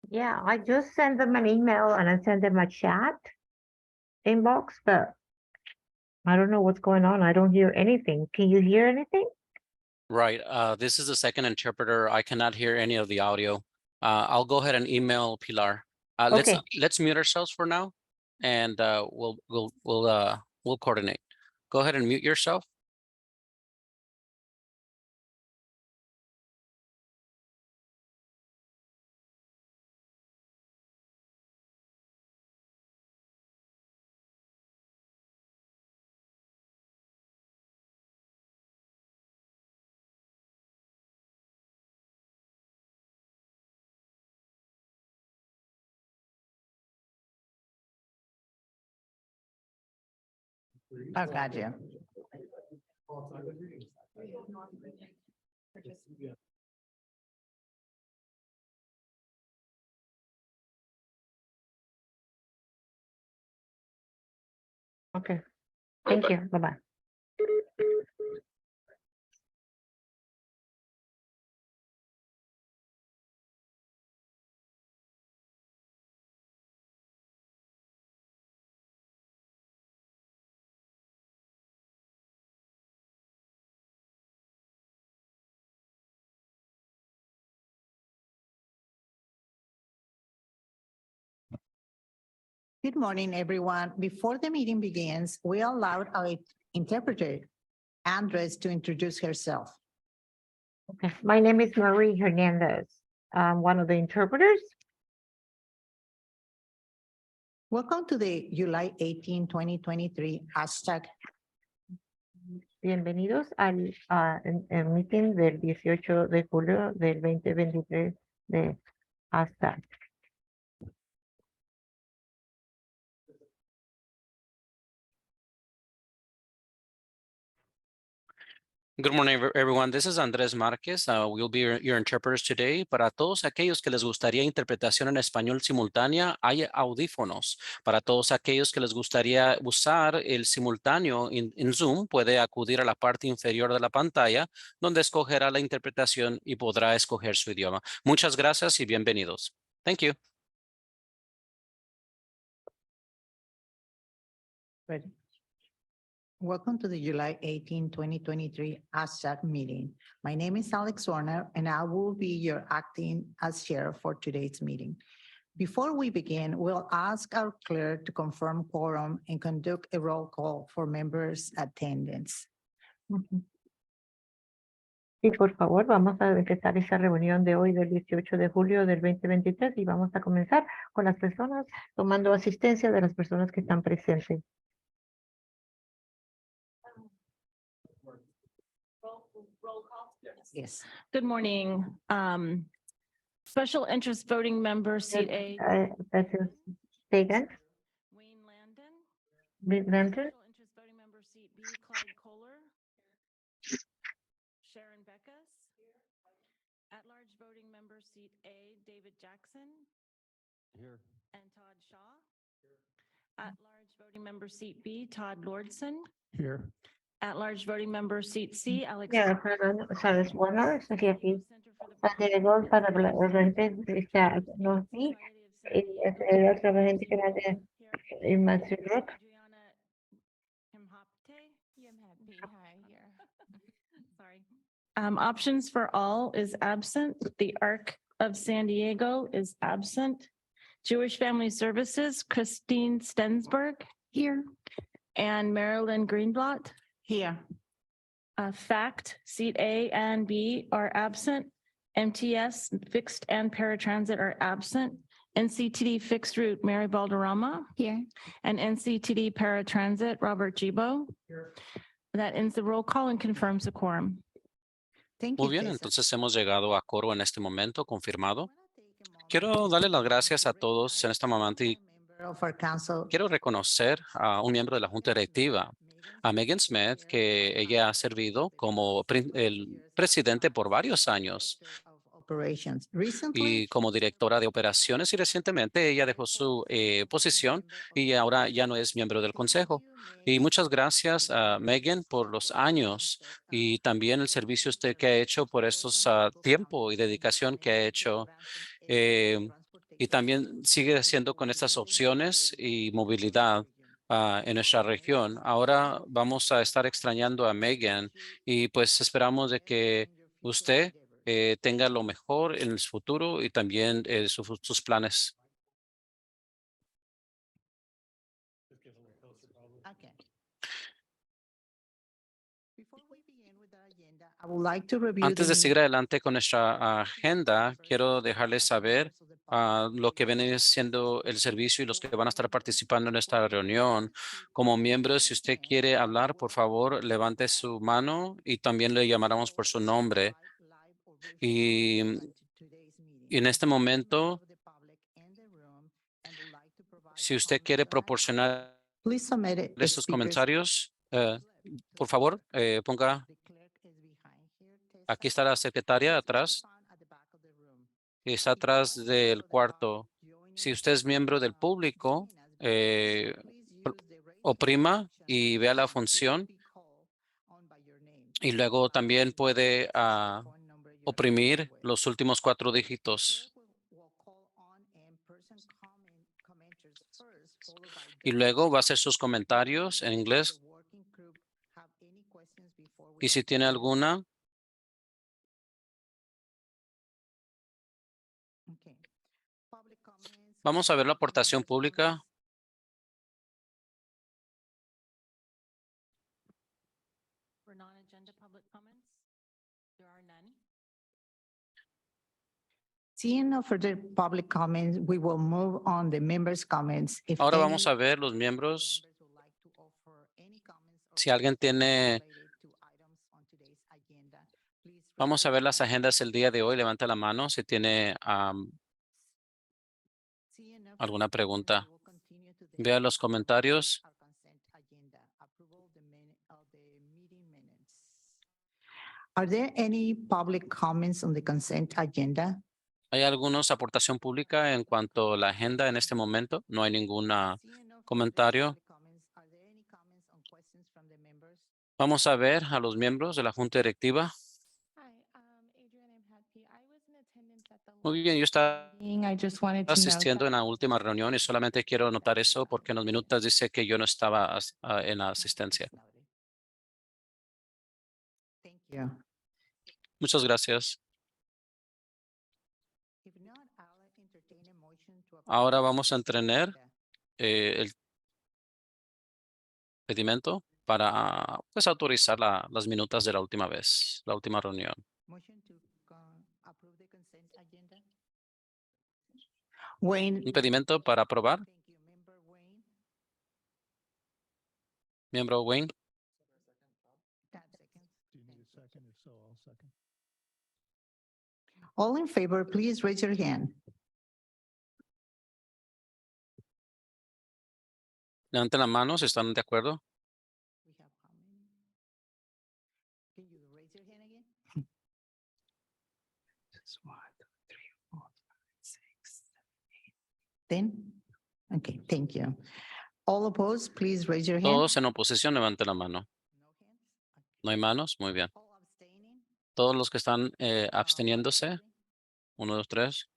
Yeah, I just sent them an email and I sent them a chat inbox, but I don't know what's going on. I don't hear anything. Can you hear anything? Right. This is the second interpreter. I cannot hear any of the audio. I'll go ahead and email Pilar. Okay. Let's mute ourselves for now, and we'll coordinate. Go ahead and mute yourself. Oh, gotcha. Okay. Thank you. Bye-bye. Good morning, everyone. Before the meeting begins, we allowed our interpreter, Andres, to introduce herself. Okay. My name is Marie Hernandez. I'm one of the interpreters. Welcome to the July 18, 2023 hashtag. Bienvenidos al el meeting del 18 de julio del 2023 de hashtag. Good morning, everyone. This is Andrés Márquez. We'll be your interpreters today. Para todos aquellos que les gustaría interpretación en español simultánea, hay audífonos. Para todos aquellos que les gustaría usar el simultáneo en Zoom, puede acudir a la parte inferior de la pantalla, donde escogerá la interpretación y podrá escoger su idioma. Muchas gracias y bienvenidos. Thank you. Ready? Welcome to the July 18, 2023 hashtag meeting. My name is Alex Warner, and I will be your acting as chair for today's meeting. Before we begin, we'll ask our clerk to confirm quorum and conduct a roll call for members' attendance. Sí, por favor, vamos a empezar esta reunión de hoy del 18 de julio del 2023 y vamos a comenzar con las personas tomando asistencia de las personas que están presentes. Yes. Good morning. Special interest voting member, seat A. Gracias. Tegan, Wayne Landon. Landon, Special interest voting member, seat B, Clyde Kohler. Sharon Beckus. At-large voting member, seat A, David Jackson. Here. And Todd Shaw. At-large voting member, seat B, Todd Lordson. Here. At-large voting member, seat C, Alex. yeah, Charles Warner, estoy aquí. Center for the Santiago para la gente no sí, y el otro gente que va de y Matthew Rock. Adriana Himhapte. Hi here. Sorry. Options for All is absent. The Arc of San Diego is absent. Jewish Family Services, Christine Stensberg. Here. And Marilyn Greenblatt. Here. FACT, seat A and B are absent. MTS, fixed and paratransit are absent. NCTD fixed route, Mary Balderrama. Here. And NCTD paratransit, Robert Gibo. That ends the roll call and confirms the quorum. Thank Muy you. bien, Tessa. entonces hemos llegado a coro en este momento, confirmado. Quiero darle las gracias a todos en este momento y Member of our council, quiero reconocer a un miembro de la Junta Directiva, a Megan Smith, que ella ha servido como el presidente por varios años Operations. Recently, y como directora de operaciones, y recientemente ella dejó su posición y ahora ya no es miembro del consejo. Y muchas gracias a Megan por los años y también el servicio usted que ha hecho por estos tiempo y dedicación que ha hecho. y también sigue siendo con estas opciones y movilidad en nuestra región. Ahora vamos a estar extrañando a Megan y pues esperamos de que usted tenga lo mejor en el futuro y también sus planes. Okay. Before we begin with our agenda, I would like to review Antes the de seguir minutes adelante con nuestra agenda, quiero dejarles saber lo que viene siendo el servicio y los que van a estar participando en esta reunión. Como miembros, si usted quiere hablar, por favor, levante su mano y también le llamaremos por su nombre. Y en este momento, si usted quiere proporcionar Please submit it as estos speakers. comentarios, por favor, ponga, aquí está la secretaria atrás, que está atrás del cuarto. Si usted es miembro del público, oprima y vea la función y luego también puede oprimir los últimos 4 dígitos. Y luego va a hacer sus comentarios en inglés. Y si tiene alguna, vamos a ver la aportación pública. For non-agenda public comments, there are none. Seeing no further public comments, we will move on the members' comments. If Ahora any vamos a ver los miembros. members would like to offer any comments or Si alguien tiene, related to items on today's agenda, please vamos a ver las agendas el día de hoy. Levanta la mano si tiene Seeing no alguna further pregunta. comments, we will continue to the Vea los comentarios. our consent agenda, approval of the meeting minutes. Are there any public comments on the consent agenda? ¿Hay alguna aportación pública en cuanto a la agenda en este momento? No hay ninguna Seeing no further comentario. public comments, are there any comments on questions from the members? Vamos a ver a los miembros de la Junta Directiva. Hi, Adrian, I'm happy. I was in attendance at the Muy bien, yo estaba meeting. I just wanted to note asistiendo en that. la última reunión y solamente quiero notar eso porque en los minutos dice que yo no estaba en la asistencia. Thank you. Muchas gracias. If not, I'll entertain a motion to approve Ahora the vamos a consent entrenar agenda. el pedimento para pues autorizar las minutas de la última vez, la última reunión. Motion to approve the consent agenda. Wayne. Un pedimento para aprobar. Thank you, member Wayne. Miembro Wayne. 10 seconds. All in favor, please raise your hand. Levanten la mano si están de acuerdo. We have how many? Can you raise your hand again? Just 1, 2, 3, 4, 5, 6, 7, 8, 10. Okay, thank you. All opposed, please raise your hand. Todos en oposición, levanten la mano. No hands? Okay. ¿No hay manos? Muy bien. All abstaining? Todos los que están All absteniéndose. abstaining? 1, 2, 3.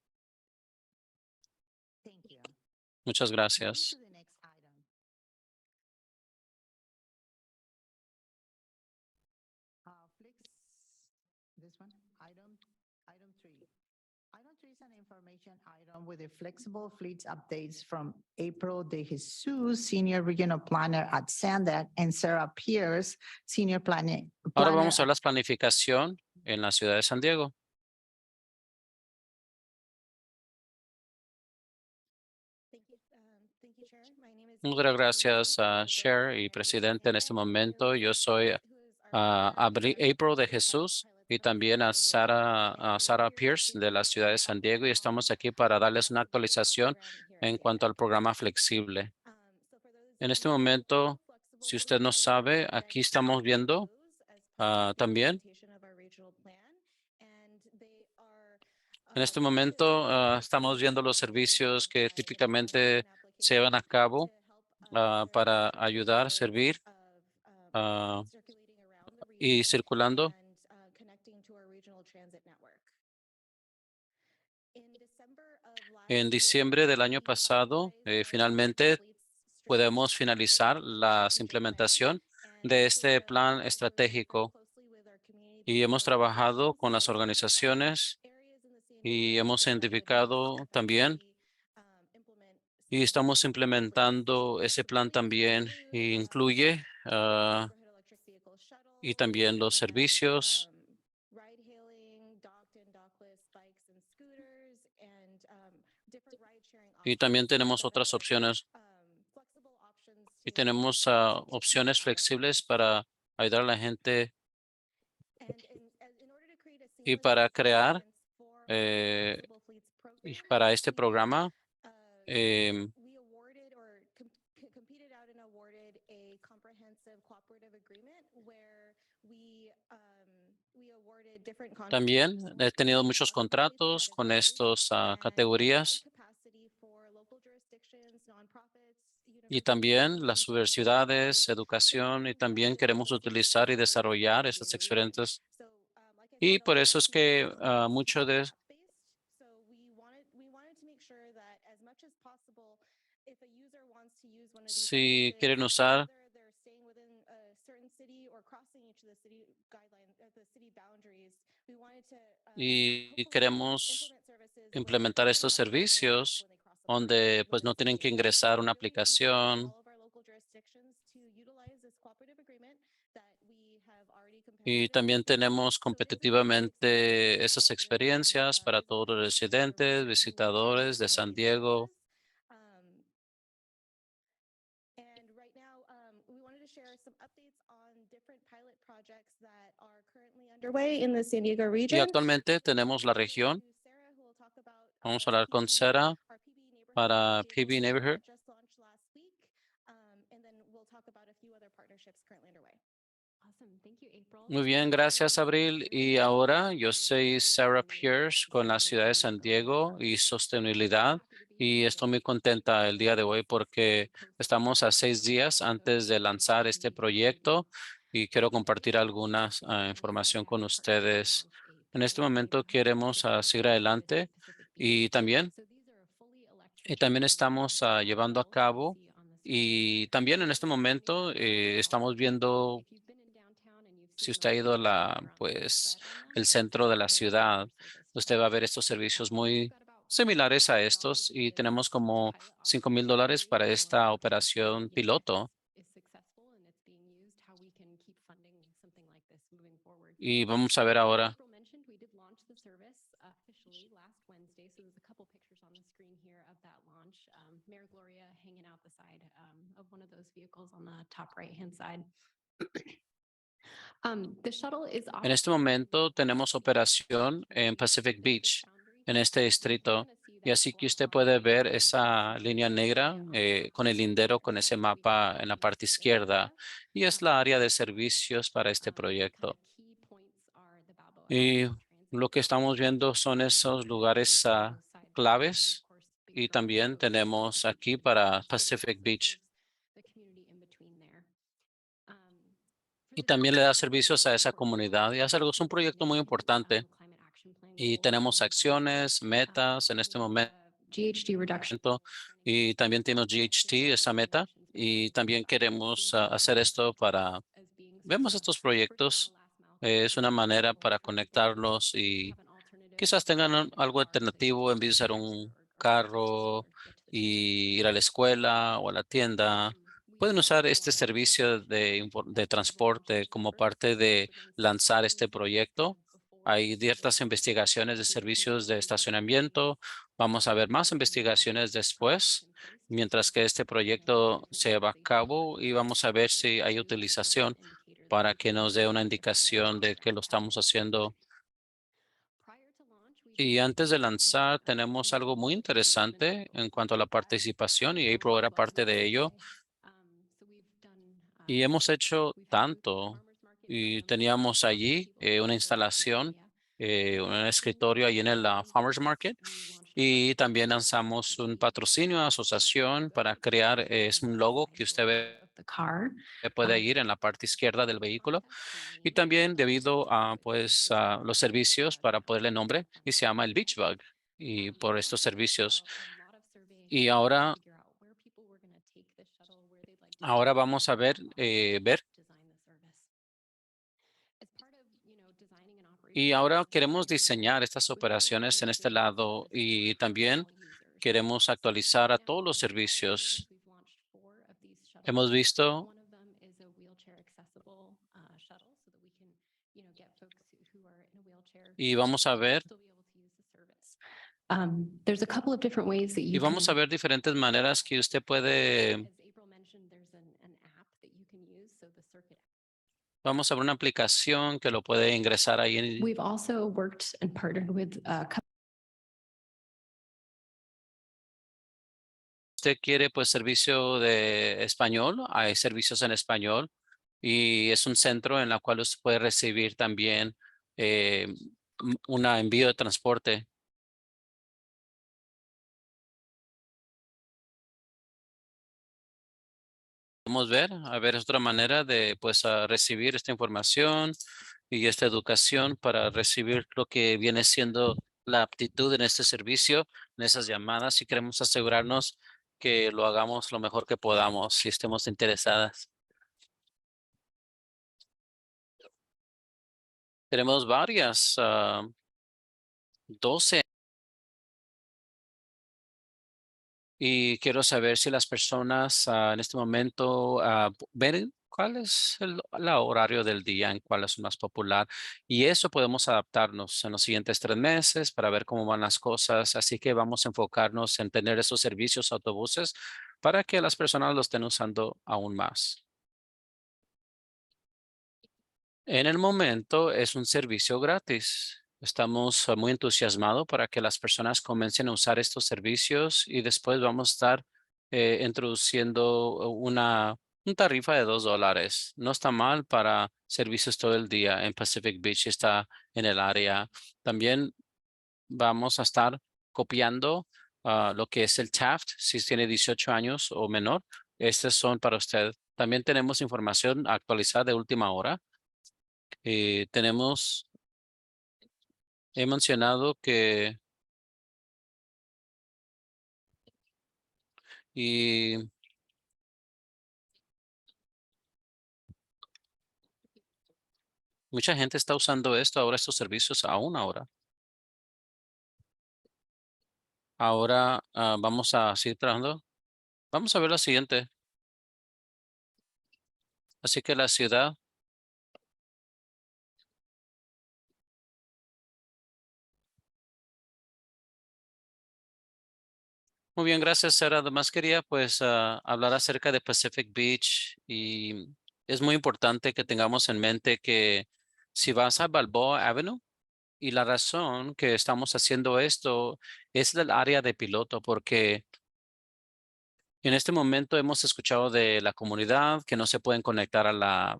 Thank you. Muchas Moving gracias. to the next item. Flix, this one, item 3. Item 3 is an information item with the flexible fleets updates from April De Jesus, Senior Regional Planner at Sandac, and Sarah Pierce, Senior Ahora Planner vamos a hablar de planificación en la ciudad de San Diego. Muchas gracias, Chair y Presidente. En este momento yo soy April de Jesús y también a Sarah Pierce de la ciudad de San Diego y estamos aquí para darles una actualización en cuanto al programa flexible. En este momento, si usted no sabe, aquí estamos viendo también. En este momento estamos viendo los servicios que típicamente se llevan a cabo para ayudar, servir y circulando. En diciembre del año pasado, finalmente podemos finalizar la implementación de este plan estratégico y hemos trabajado con las organizaciones y hemos identificado también y estamos implementando ese plan también e incluye y también los servicios y también tenemos otras opciones y tenemos opciones flexibles para ayudar a la gente y para crear y para este programa. em, También he tenido muchos contratos con estas categorías y también las universidades, educación y también queremos utilizar y desarrollar esas experiencias. Y por eso es que mucho de si quieren usar y queremos implementar estos servicios donde pues no tienen que ingresar una aplicación y también tenemos competitivamente esas experiencias para todos los residentes, visitadores de San Diego. Underway in the San Diego Y region. actualmente tenemos la región. Vamos a hablar con Sarah para PB Neighborhood. Muy bien, gracias, Abril. Y ahora yo soy Sarah Pierce con la ciudad de San Diego y sostenibilidad. Y estoy muy contenta el día de hoy porque estamos a 6 días antes de lanzar este proyecto y quiero compartir algunas información con ustedes. En este momento queremos seguir adelante y también estamos llevando a cabo y también en este momento estamos viendo si usted ha ido a pues, el centro de la ciudad, usted va a ver estos servicios muy similares a estos y tenemos como $5,000 para esta operación piloto. Y vamos a ver ahora. Mayor Gloria hanging out the side of one of those vehicles on the top right-hand side. The shuttle is En este momento tenemos operación en Pacific Beach, en este distrito. Y así que usted puede ver esa línea negra con el lindero, con ese mapa en la parte izquierda. Y es la área de servicios para este proyecto. Y lo que estamos viendo son esos lugares claves. Y también tenemos aquí para Pacific Beach. Y también le da servicios a esa comunidad. Y es un proyecto muy importante. Y tenemos acciones, metas en este momento. GHG reduction. Y también tenemos GHT, esa meta. Y también queremos hacer esto vemos estos proyectos. Es una manera para conectarlos y quizás tengan algo alternativo en vez de usar un carro y ir a la escuela o a la tienda. Pueden usar este servicio de transporte como parte de lanzar este proyecto. Hay ciertas investigaciones de servicios de estacionamiento. Vamos a ver más investigaciones después, mientras que este proyecto se va a cabo y vamos a ver si hay utilización para que nos dé una indicación de que lo estamos haciendo. Y antes de lanzar, tenemos algo muy interesante en cuanto a la participación y April era parte de ello. Y hemos hecho tanto y teníamos allí una instalación, un escritorio ahí en el Farmers Market y también lanzamos un patrocinio, asociación para crear, es un logo que usted puede ir en la parte izquierda del vehículo y también debido a pues a los servicios para ponerle nombre y se llama el Beach Bug. y por estos servicios. A lot of surveying Y to ahora, figure out where people were gonna take the shuttle, where they'd like to ahora go, vamos a ver, ver. design the service. As part of, designing and Y operating ahora services queremos globally, diseñar estas we have a operaciones variety en of este visual lado services y for también all users. queremos actualizar Right a now, todos los as of January, servicios. we've launched 4 of these shuttles. Hemos visto One of them is a wheelchair accessible shuttle so that we can, get folks who are in a wheelchair. y vamos a ver Still be able to use the service. There's a couple of different ways that y you vamos a can. ver diferentes maneras que usted puede. As April mentioned, there's an app that you can use, so the circuit. Vamos a ver una aplicación que lo puede ingresar ahí. We've also worked and partnered with Usted quiere pues servicio de español, hay servicios en español y es un centro en la cual usted puede recibir también un envío de transporte. Podemos ver, a ver, es otra manera de pues recibir esta información y esta educación para recibir lo que viene siendo la aptitud en este servicio, en esas llamadas y queremos asegurarnos que lo hagamos lo mejor que podamos si estemos interesadas. Tenemos varias, 12. Y quiero saber si las personas en este momento ven cuál es el horario del día en cuál es más popular. Y eso podemos adaptarnos en los siguientes 3 meses para ver cómo van las cosas. Así que vamos a enfocarnos en tener esos servicios autobuses para que las personas lo estén usando aún más. En el momento es un servicio gratis. Estamos muy entusiasmados para que las personas comiencen a usar estos servicios y después vamos a estar introduciendo una tarifa de $2. No está mal para servicios todo el día en Pacific Beach, está en el área. También vamos a estar copiando lo que es el Taft, si tiene 18 años o menor. Estos son para usted. También tenemos información actualizada de última hora. He mencionado que y mucha gente está usando estos servicios aún ahora. Ahora vamos a seguir trabajando. Vamos a ver la siguiente. Así que la ciudad. Muy bien, gracias, Sara. Además quería pues hablar acerca de Pacific Beach y es muy importante que tengamos en mente que si vas a Balboa Avenue y la razón que estamos haciendo esto es del área de piloto porque en este momento hemos escuchado de la comunidad que no se pueden conectar a la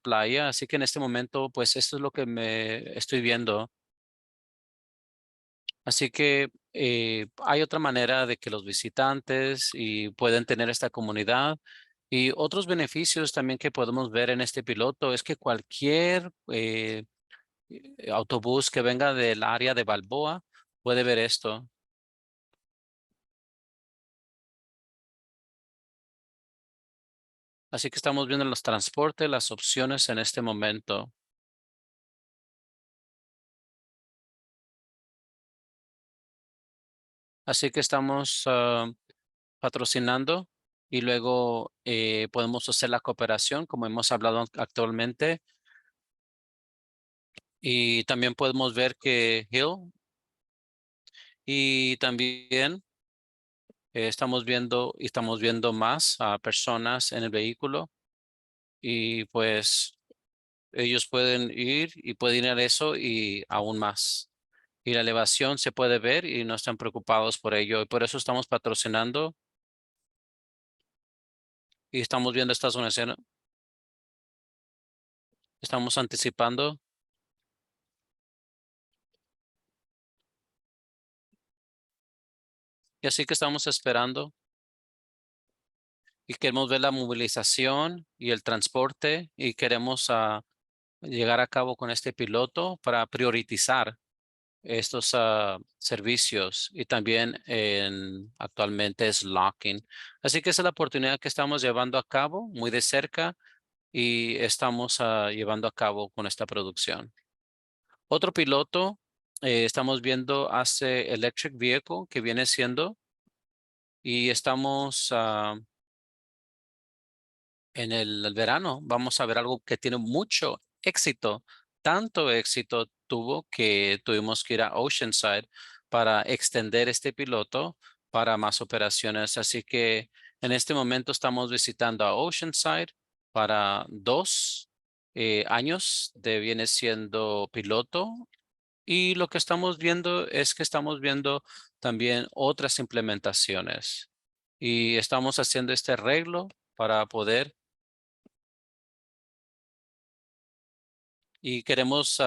playa, así que en este momento pues esto es lo que me estoy viendo. Así que hay otra manera de que los visitantes y pueden tener esta comunidad y otros beneficios también que podemos ver en este piloto es que cualquier autobús que venga del área de Balboa puede ver esto. Así que estamos viendo los transportes, las opciones en este momento. Así que estamos patrocinando y luego podemos hacer la cooperación como hemos hablado actualmente. Y también podemos ver que Hill y también estamos viendo más a personas en el vehículo y pues ellos pueden ir y pueden ir a eso y aún más. Y la elevación se puede ver y no están preocupados por ello. Y por eso estamos patrocinando y estamos viendo esta donaciones. Estamos anticipando. Y así que estamos esperando y queremos ver la movilización y el transporte y queremos llegar a cabo con este piloto para priorizar estos servicios y también actualmente es locking. Así que esa es la oportunidad que estamos llevando a cabo muy de cerca y estamos llevando a cabo con esta producción. Otro piloto, estamos viendo hace electric vehicle que viene siendo y estamos en el verano. Vamos a ver algo que tiene mucho éxito. Tanto éxito tuvo que tuvimos que ir a Oceanside para extender este piloto para más operaciones. Así que en este momento estamos visitando a Oceanside para 2 años de viene siendo piloto. Y lo que estamos viendo es que estamos viendo también otras implementaciones. Y estamos haciendo este arreglo para poder y queremos,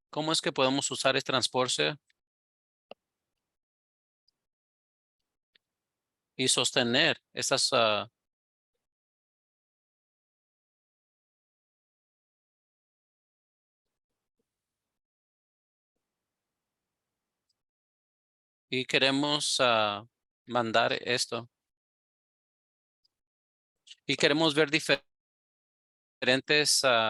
¿cómo es que podemos usar este transporte y sostener estas, y queremos mandar esto y queremos ver diferentes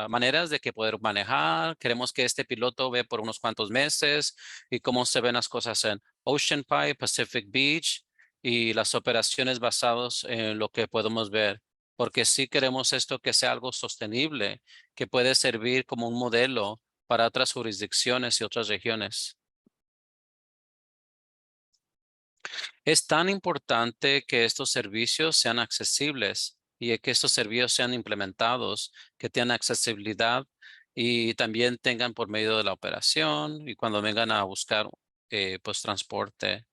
maneras de que poder manejar. Queremos que este piloto ve por unos cuantos meses y cómo se ven las cosas en Ocean Pie, Pacific Beach y las operaciones basadas en lo que podemos ver. Porque sí queremos esto que sea algo sostenible, que puede servir como un modelo para otras jurisdicciones y otras regiones. Es tan importante que estos servicios sean accesibles y que estos servicios sean implementados, que tengan accesibilidad y también tengan por medio de la operación y cuando vengan a buscar pues transporte.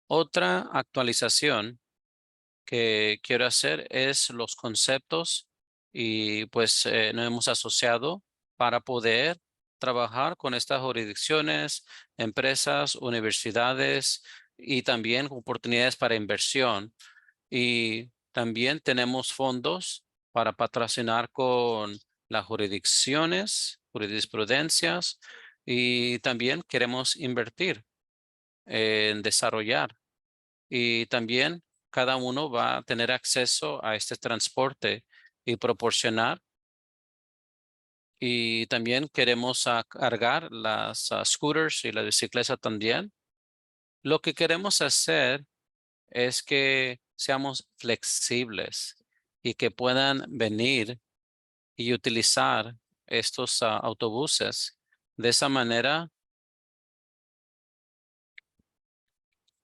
Otra actualización que quiero hacer es los conceptos y pues nos hemos asociado para poder trabajar con estas jurisdicciones, empresas, universidades y también oportunidades para inversión. Y también tenemos fondos para patrocinar con las jurisdicciones, jurisprudencias y también queremos invertir en desarrollar y también cada uno va a tener acceso a este transporte y proporcionar. Y también queremos cargar las scooters y la bicicleta también. Lo que queremos hacer es que seamos flexibles y que puedan venir y utilizar estos autobuses. De esa manera,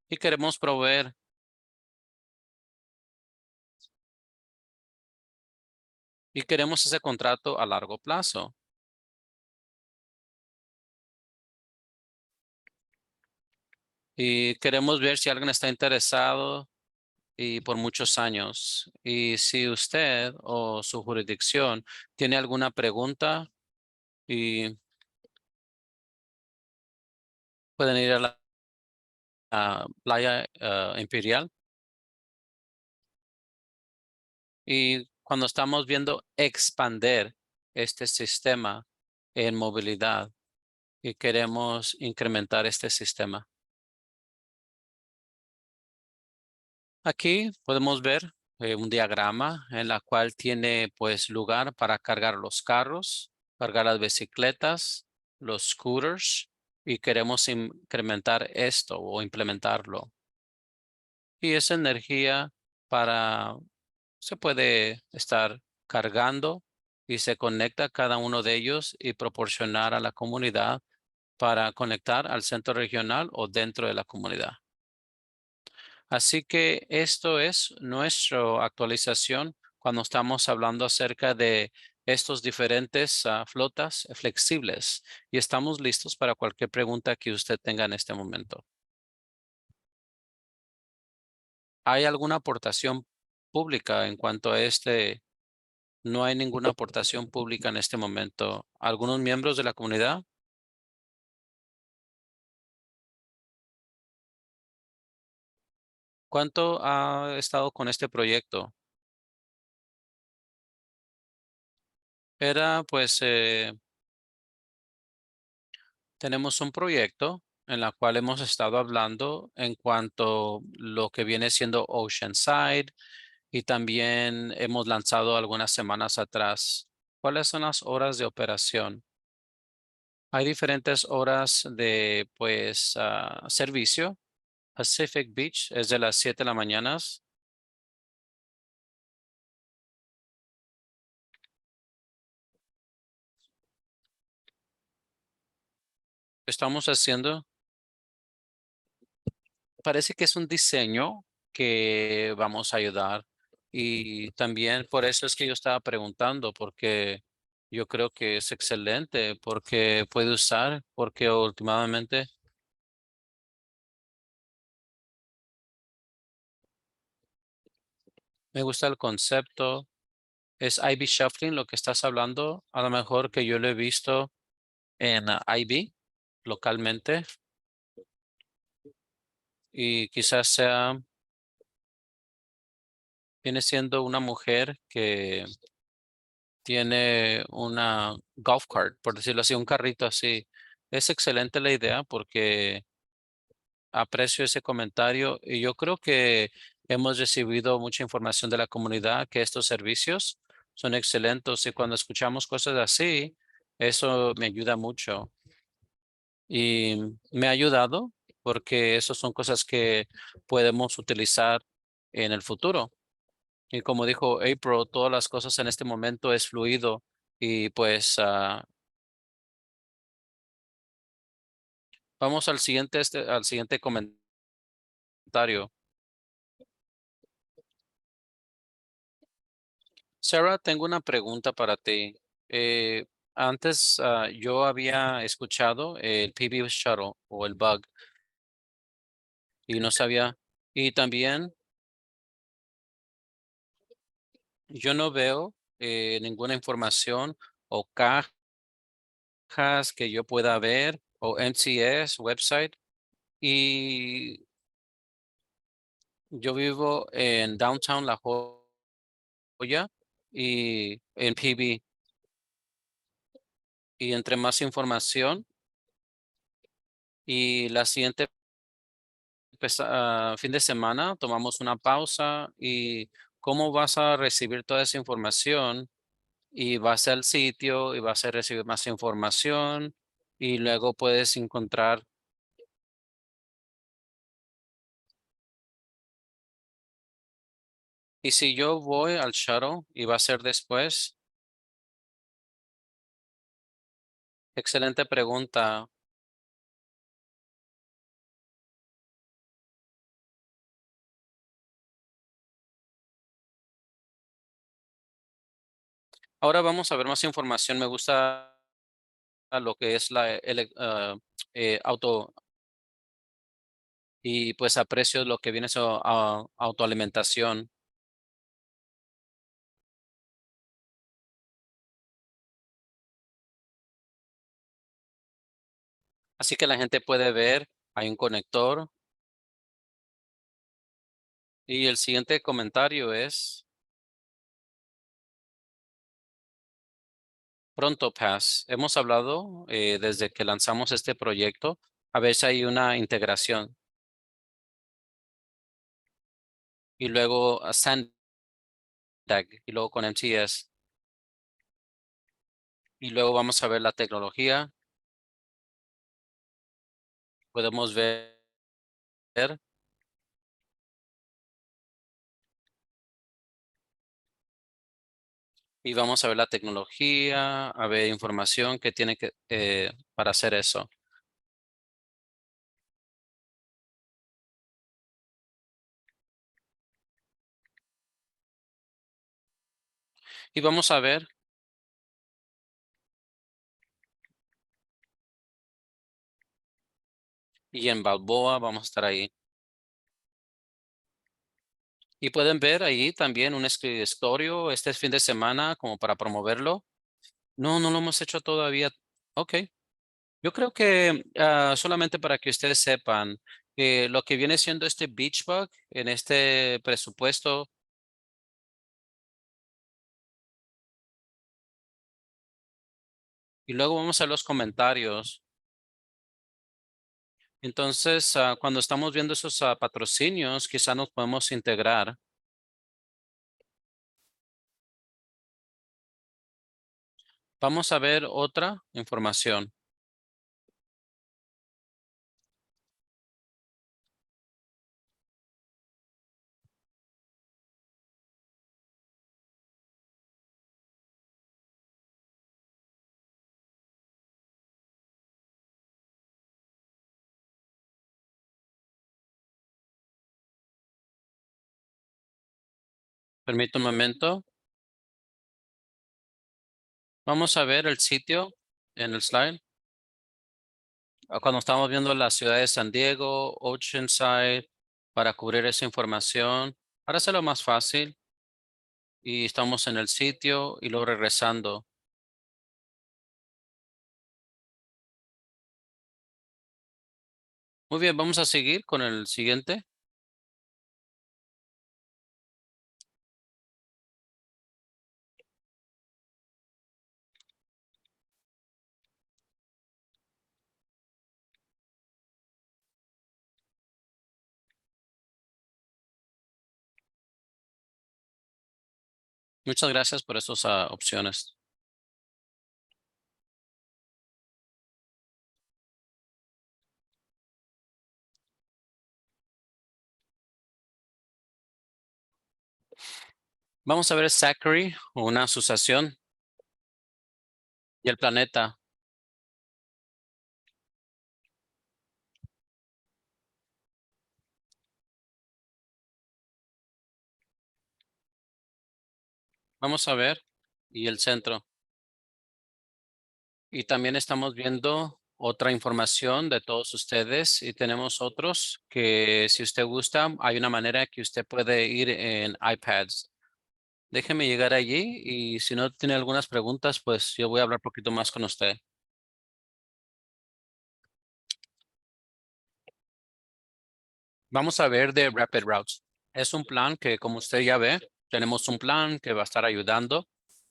y queremos proveer y queremos ese contrato a largo plazo. Y queremos ver si alguien está interesado y por muchos años. Y si usted o su jurisdicción tiene alguna pregunta y pueden ir a la playa Imperial. Y cuando estamos viendo expander este sistema en movilidad y queremos incrementar este sistema. Aquí podemos ver un diagrama en la cual tiene pues lugar para cargar los carros, cargar las bicicletas, los scooters y queremos incrementar esto o implementarlo. Y esa energía se puede estar cargando y se conecta a cada uno de ellos y proporcionar a la comunidad para conectar al centro regional o dentro de la comunidad. Así que esto es nuestra actualización cuando estamos hablando acerca de estos diferentes flotas flexibles y estamos listos para cualquier pregunta que usted tenga en este momento. ¿Hay alguna aportación pública en cuanto a este? No hay ninguna aportación pública en este momento. ¿Algunos miembros de la comunidad? ¿Cuánto ha estado con este proyecto? Era pues tenemos un proyecto en la cual hemos estado hablando en cuanto lo que viene siendo Oceanside y también hemos lanzado algunas semanas atrás. ¿Cuáles son las horas de operación? Hay diferentes horas de servicio. Pacific Beach es de las 7 de la mañana. Estamos haciendo, parece que es un diseño que vamos a ayudar. Y también por eso es que yo estaba preguntando, porque yo creo que es excelente, porque puede usar, porque últimamente me gusta el concepto. Es IB Shuffling lo que estás hablando. A lo mejor que yo lo he visto en IB localmente y quizás viene siendo una mujer que tiene una golf cart, por decirlo así, un carrito así. Es excelente la idea porque aprecio ese comentario y yo creo que hemos recibido mucha información de la comunidad que estos servicios son excelentes y cuando escuchamos cosas así, eso me ayuda mucho y me ha ayudado porque esas son cosas que podemos utilizar en el futuro. Y como dijo April, todas las cosas en este momento es fluido y vamos al siguiente comentario. Sarah, tengo una pregunta para ti. Eh, Antes yo había escuchado el PB Shuttle o el bug y no sabía. Y también yo no veo ninguna información o cajas que yo pueda ver o MCS website. Y yo vivo en Downtown La Joya y en PB. Y entre más información y la siguiente fin de semana tomamos una pausa y cómo vas a recibir toda esa información y vas al sitio y vas a recibir más información y luego puedes encontrar. Y si yo voy al shuttle y va a ser después, excelente pregunta. Ahora vamos a ver más información. Me gusta lo que es auto y pues aprecio lo que viene siendo autoalimentación. Así que la gente puede ver, hay un conector. Y el siguiente comentario es Pronto Pass. Hemos hablado desde que lanzamos este proyecto. A veces hay una integración y luego a Sandag y luego con MTS. Y luego vamos a ver la tecnología. Podemos ver y vamos a ver la tecnología, a ver información que tiene que para hacer eso. Y vamos a ver y en Balboa vamos a estar ahí. Y pueden ver ahí también un escritorio este fin de semana como para promoverlo. No, no lo hemos hecho todavía. Ok. Yo creo que solamente para que ustedes sepan que lo que viene siendo este Beach Bug en este presupuesto, y luego vamos a los comentarios. Entonces, cuando estamos viendo esos patrocinios, quizá nos podemos integrar. Vamos a ver otra información. Permítame un momento. Vamos a ver el sitio en el slide. Cuando estamos viendo la ciudad de San Diego, Oceanside, para cubrir esa información, para hacerlo más fácil. Y estamos en el sitio y luego regresando. Muy bien, vamos a seguir con el siguiente. Muchas gracias por estas opciones. Vamos a ver Zachary, una asociación, y el planeta. Vamos a ver y el centro. Y también estamos viendo otra información de todos ustedes y tenemos otros que si usted gusta, hay una manera que usted puede ir en iPads. Déjeme llegar allí y si no tiene algunas preguntas, pues yo voy a hablar un poquito más con usted. Vamos a ver de Rapid Routes. Es un plan que, como usted ya ve, tenemos un plan que va a estar ayudando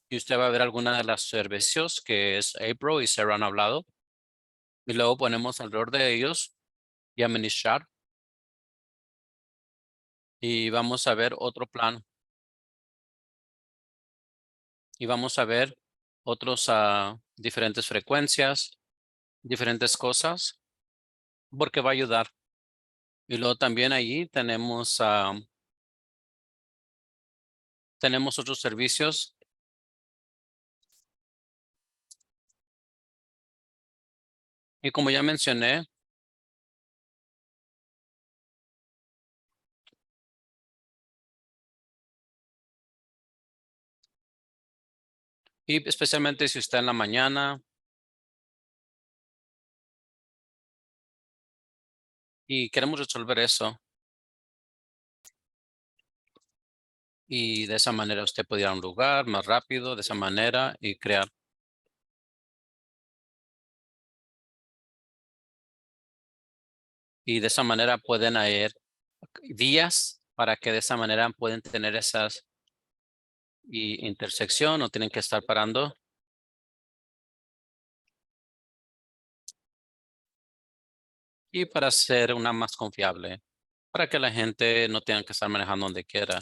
y usted va a ver alguna de las servicios que es April y Sarah han hablado. Y luego ponemos alrededor de ellos y administrar. Y vamos a ver otro plan. Y vamos a ver otros diferentes frecuencias, diferentes cosas, porque va a ayudar. Y luego también allí tenemos otros servicios. Y como ya mencioné, y especialmente si está en la mañana y queremos resolver eso. Y de esa manera usted puede ir a un lugar más rápido, de esa manera y crear. Y de esa manera pueden haber días para que de esa manera pueden tener esas intersección, no tienen que estar parando. Y para ser una más confiable, para que la gente no tenga que estar manejando donde quiera.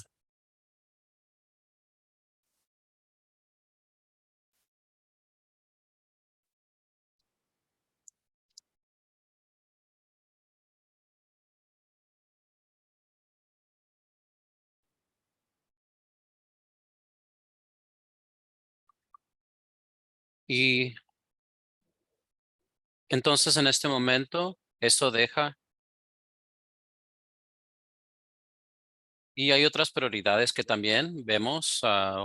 Y entonces en este momento, eso deja. Y hay otras prioridades que también vemos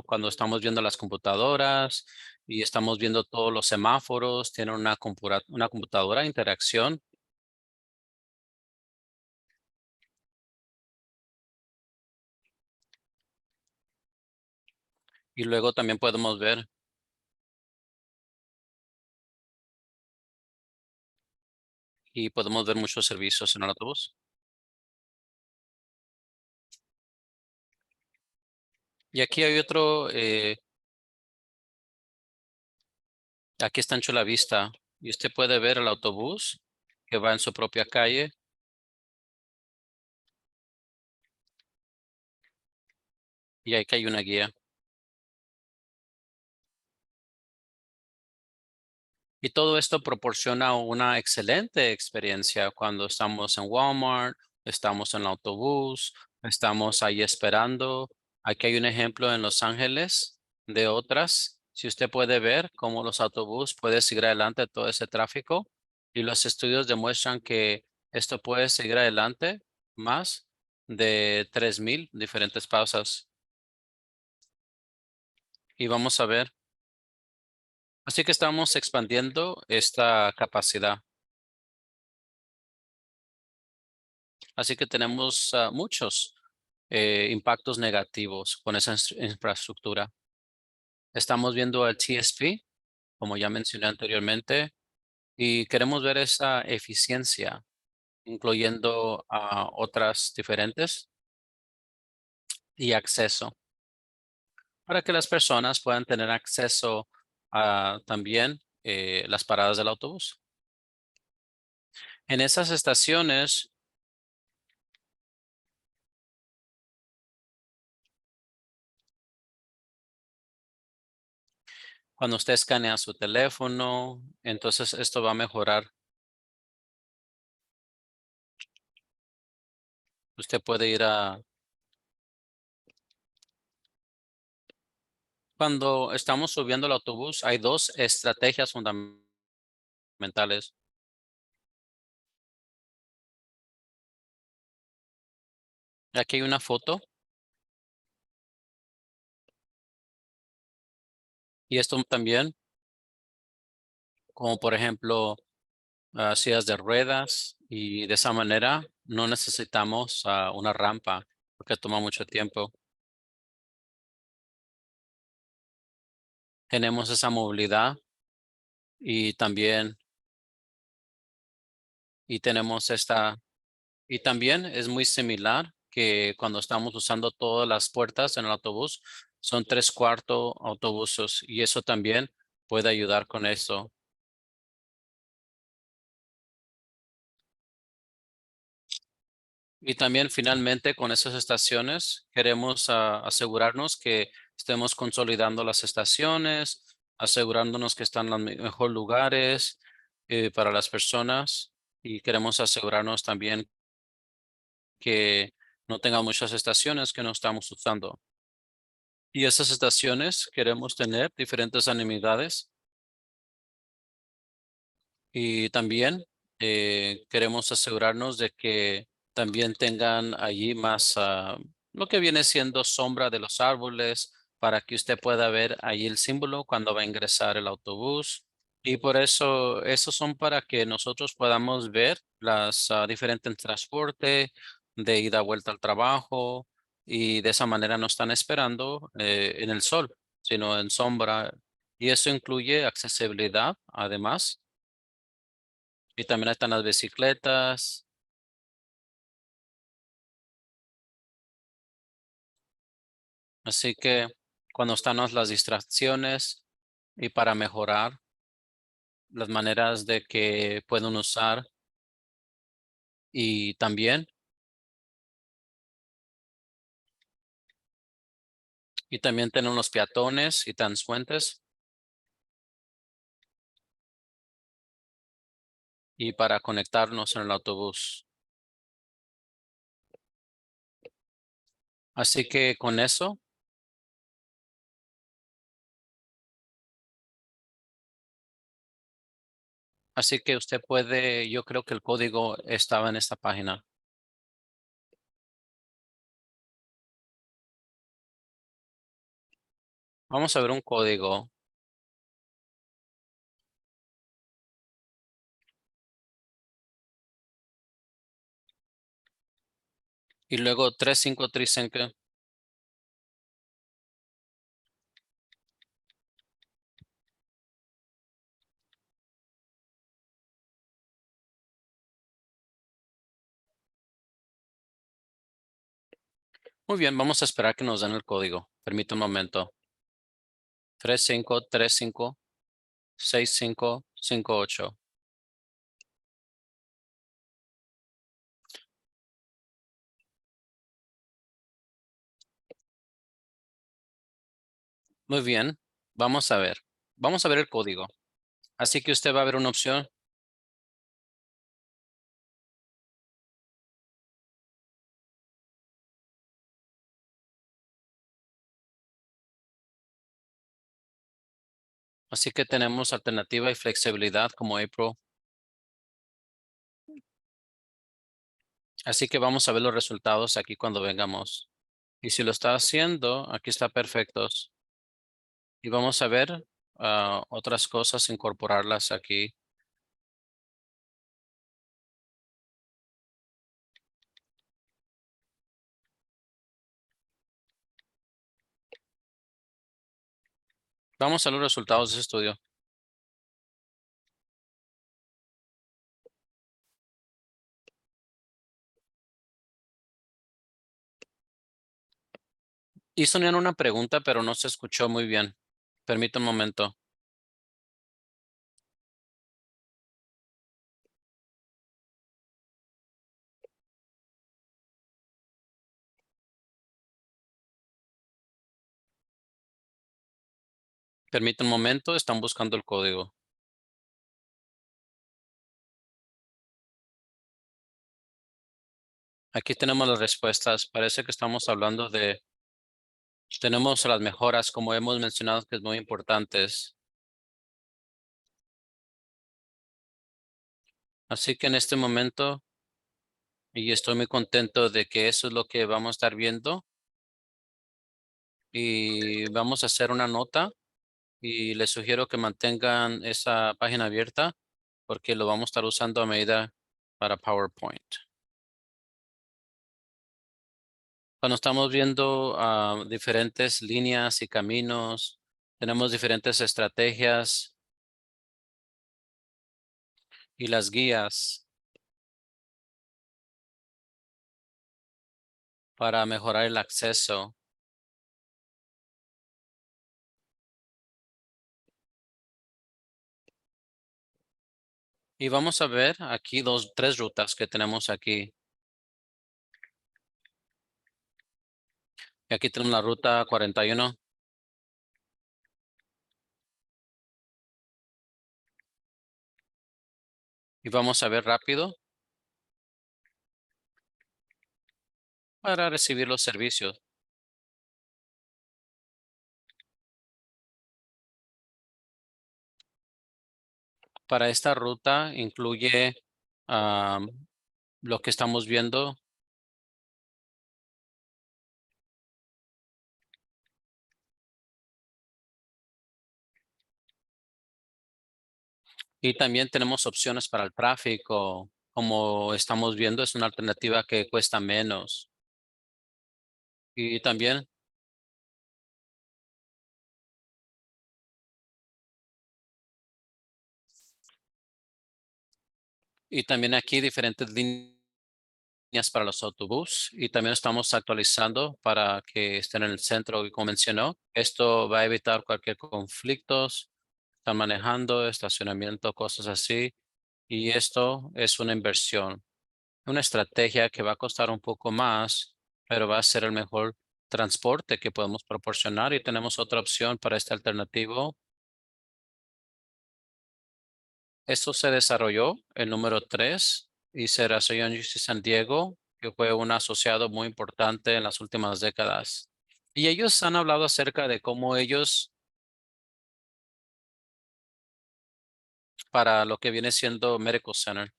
cuando estamos viendo las computadoras y estamos viendo todos los semáforos, tienen una computadora de interacción. Y luego también podemos ver muchos servicios en el autobús. Y aquí hay otro, aquí está en Chula Vista y usted puede ver el autobús que va en su propia calle. Y aquí hay una guía. Y todo esto proporciona una excelente experiencia cuando estamos en Walmart, estamos en el autobús, estamos ahí esperando. Aquí hay un ejemplo en Los Ángeles de otras. Si usted puede ver cómo los autobuses pueden seguir adelante todo ese tráfico y los estudios demuestran que esto puede seguir adelante más de 3,000 diferentes pausas. Y vamos a ver. Así que estamos expandiendo esta capacidad. Así que tenemos muchos impactos negativos con esa infraestructura. Estamos viendo el TSP, como ya mencioné anteriormente, y queremos ver esa eficiencia, incluyendo a otras diferentes y acceso, para que las personas puedan tener acceso a también las paradas del autobús. En esas estaciones, cuando usted escanea su teléfono, entonces esto va a mejorar. Usted puede ir a... Cuando estamos subiendo el autobús, hay dos estrategias fundamentales. Aquí hay una foto. Y esto también, como por ejemplo, sillas de ruedas. Y de esa manera no necesitamos una rampa porque toma mucho tiempo. Tenemos esa movilidad y también, y tenemos esta, y también es muy similar que cuando estamos usando todas las puertas en el autobús, son 3/4 autobuses y eso también puede ayudar con eso. Y también finalmente con esas estaciones queremos asegurarnos que estemos consolidando las estaciones, asegurándonos que están en los mejor lugares para las personas y queremos asegurarnos también que no tenga muchas estaciones que no estamos usando. Y esas estaciones queremos tener diferentes amenidades y también queremos asegurarnos de que también tengan allí más lo que viene siendo sombra de los árboles para que usted pueda ver allí el símbolo cuando va a ingresar el autobús. Y por eso, esos son para que nosotros podamos ver las diferentes transporte de ida vuelta al trabajo y de esa manera no están esperando en el sol, sino en sombra. Y eso incluye accesibilidad, además. Y también están las bicicletas. Así que cuando están las distracciones y para mejorar las maneras de que pueden usar y también tenemos los peatones y transeúntes y para conectarnos en el autobús. Así que con eso, así que usted puede, yo creo que el código estaba en esta página. Vamos a ver un código. Y luego 3535. Muy bien, vamos a esperar que nos den el código. Permítame un momento. 35356558. Muy bien, vamos a ver. Vamos a ver el código. Así que usted va a ver una opción. Así que tenemos alternativa y flexibilidad como April. Así que vamos a ver los resultados aquí cuando vengamos. Y si lo está haciendo, aquí está perfectos. Y vamos a ver otras cosas, incorporarlas aquí. Vamos a los resultados de ese estudio. Hizo una pregunta, pero no se escuchó muy bien. Permítame un momento. Permítame un momento, están buscando el código. Aquí tenemos las respuestas. Parece que estamos hablando tenemos las mejoras, como hemos mencionado, que es muy importantes. Así que en este momento, y estoy muy contento de que eso es lo que vamos a estar viendo. Y vamos a hacer una nota y les sugiero que mantengan esa página abierta porque lo vamos a estar usando a medida para PowerPoint. Cuando estamos viendo diferentes líneas y caminos, tenemos diferentes estrategias y las guías para mejorar el acceso. Y vamos a ver aquí tres rutas que tenemos aquí. Y aquí tenemos la ruta 41. Y vamos a ver rápido para recibir los servicios. Para esta ruta incluye lo que estamos viendo. Y también tenemos opciones para el tráfico. Como estamos viendo, es una alternativa que cuesta menos. Y también, aquí diferentes líneas para los autobús. Y también estamos actualizando para que estén en el centro, y como mencionó. Esto va a evitar cualquier conflicto. Están manejando, estacionamiento, cosas así. Y esto es una inversión. Una estrategia que va a costar un poco más, pero va a ser el mejor transporte que podemos proporcionar. Y tenemos otra opción para este alternativo. Esto se desarrolló el número 3 y se desarrolló en UC San Diego, que fue un asociado muy importante en las últimas décadas. Y ellos han hablado acerca de cómo ellos, para lo que viene siendo Medical Center,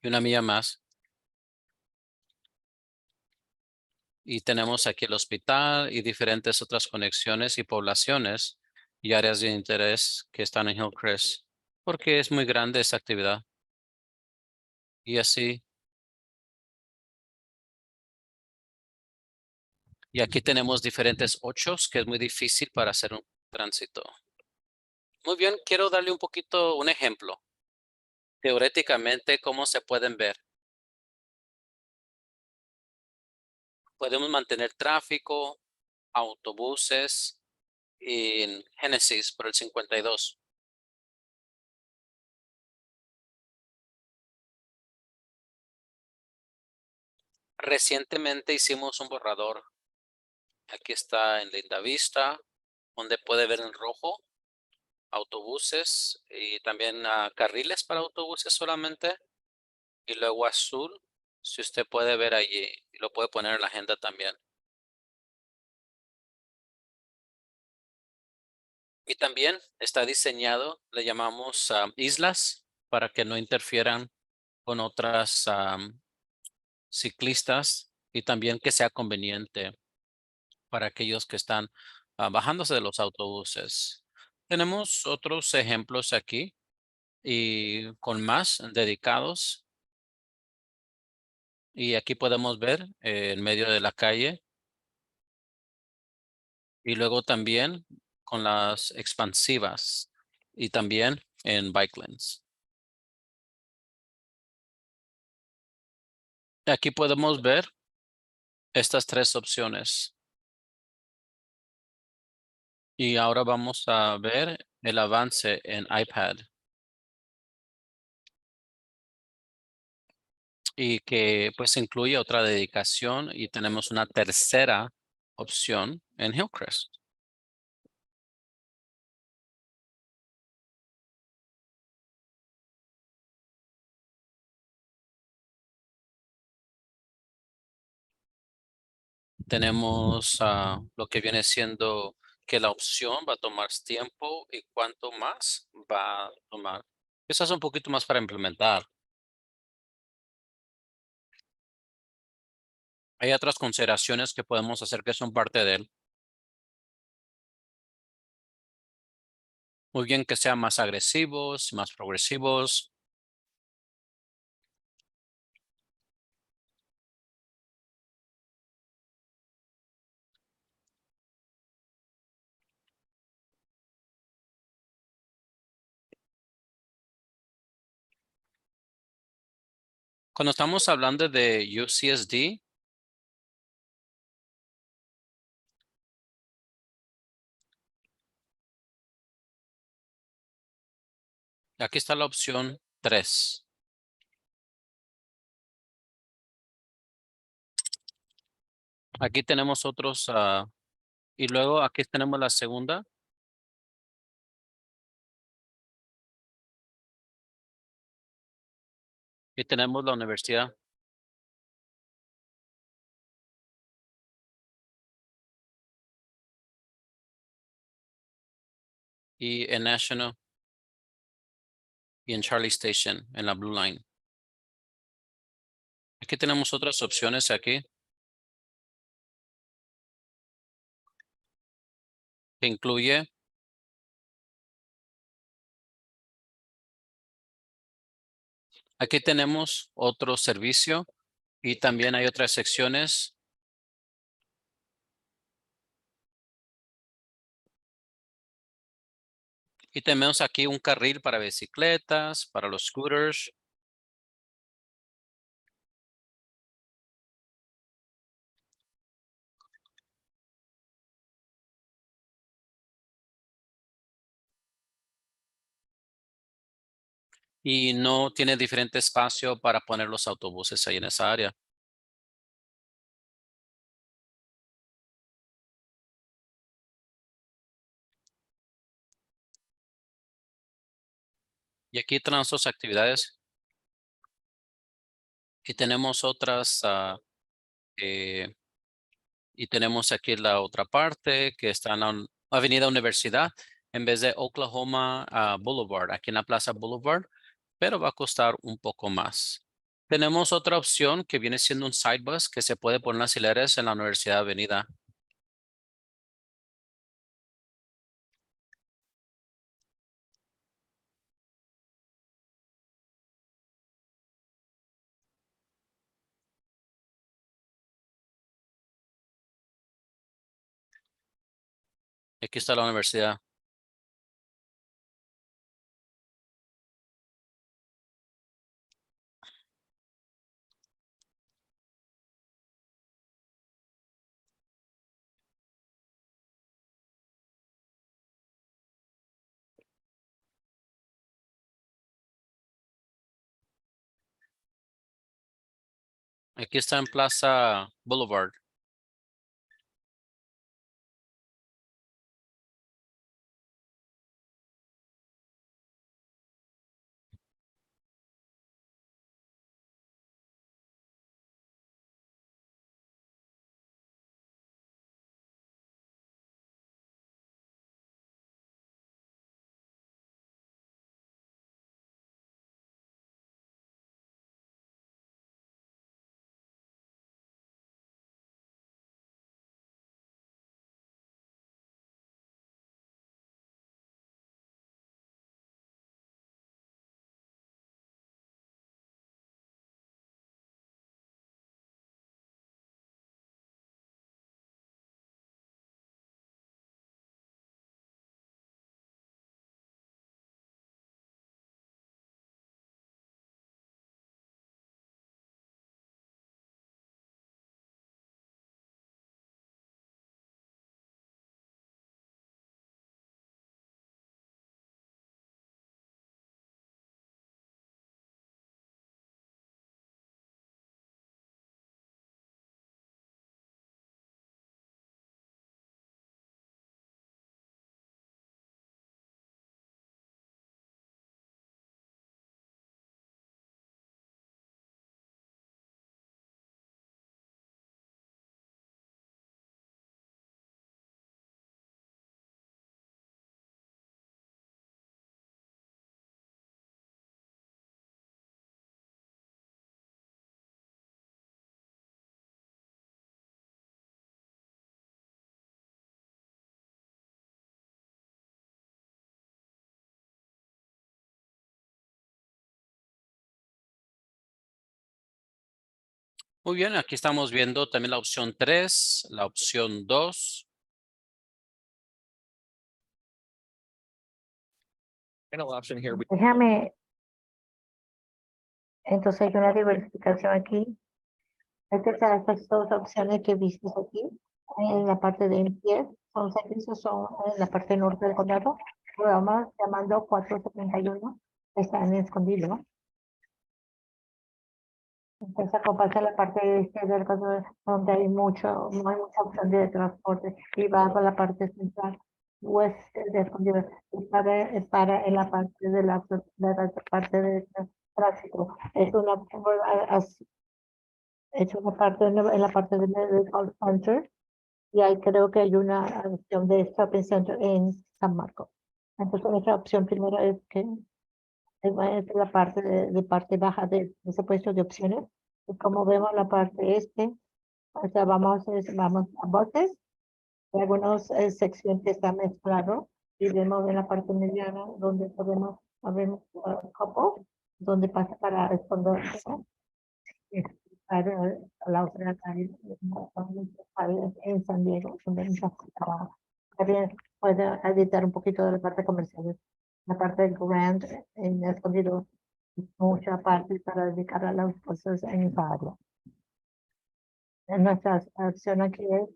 y una milla más. Y tenemos aquí el hospital y diferentes otras conexiones y poblaciones y áreas de interés que están en Hillcrest, porque es muy grande esa actividad. Y así, y aquí tenemos diferentes ochos, que es muy difícil para hacer un tránsito. Muy bien, quiero darle un poquito un ejemplo. Teóricamente, ¿cómo se pueden ver? Podemos mantener tráfico, autobuses en Génesis por el 52. Recientemente hicimos un borrador. Aquí está en Linda Vista, donde puede ver en rojo autobuses y también carriles para autobuses solamente. Y luego azul, si usted puede ver allí, y lo puede poner en la agenda también. Y también está diseñado, le llamamos islas para que no interfieran con otras ciclistas y también que sea conveniente para aquellos que están bajándose de los autobuses. Tenemos otros ejemplos aquí y con más dedicados. Y aquí podemos ver en medio de la calle y luego también con las expansivas y también en bike lanes. Aquí podemos ver estas tres opciones. Y ahora vamos a ver el avance en iPad. Y que pues incluye otra dedicación y tenemos una tercera opción en Hillcrest. Tenemos lo que viene siendo que la opción va a tomar tiempo y cuánto más va a tomar. Eso es un poquito más para implementar. Hay otras consideraciones que podemos hacer que son parte de él. Muy bien que sean más agresivos, más progresivos. Cuando estamos hablando de UCSD, aquí está la opción 3. Aquí tenemos otros, y luego aquí tenemos la segunda. Y tenemos la universidad. Y en National y en Charlie Station, en la Blue Line. Aquí tenemos otras opciones aquí. Que incluye aquí tenemos otro servicio y también hay otras secciones. Y tenemos aquí un carril para bicicletas, para los scooters. Y no tiene diferente espacio para poner los autobuses ahí en esa área. Y aquí tenemos otras actividades. Y tenemos otras, y tenemos aquí la otra parte que está en la Avenida Universidad en vez de Oklahoma Boulevard, aquí en la Plaza Boulevard, pero va a costar un poco más. Tenemos otra opción que viene siendo un side bus que se puede poner en las hileras en la Universidad Avenida. Aquí está la universidad. Aquí está en Plaza Boulevard. Muy bien, aquí estamos viendo también la opción 3, la opción 2. Déjame, entonces hay una diversificación aquí. Estas dos opciones que viste aquí, en la parte de pie, son servicios, son en la parte norte del condado, programa llamando 471, están escondidos. Entonces, comparte la parte este del condado, donde hay no hay mucha opción de transporte, y va con la parte central, oeste de escondido, es para en la parte de la parte de tráfico. Es una parte en la parte de call center, y ahí creo que hay una opción de shopping center en San Marcos. Entonces, nuestra opción primero es que es la parte de parte baja de ese puesto de opciones. Y como vemos la parte este, o sea, vamos a botes, y algunas secciones que están mezclados, y vemos en la parte mediana donde podemos, vemos couple, donde pasa para esconder, ¿no? Para la otra calle, en San Diego, donde mucha trabajo. También puede editar un poquito de la parte comercial, la parte del Grand en escondido, mucha parte para dedicar a las cosas en esa área. En nuestra opción aquí es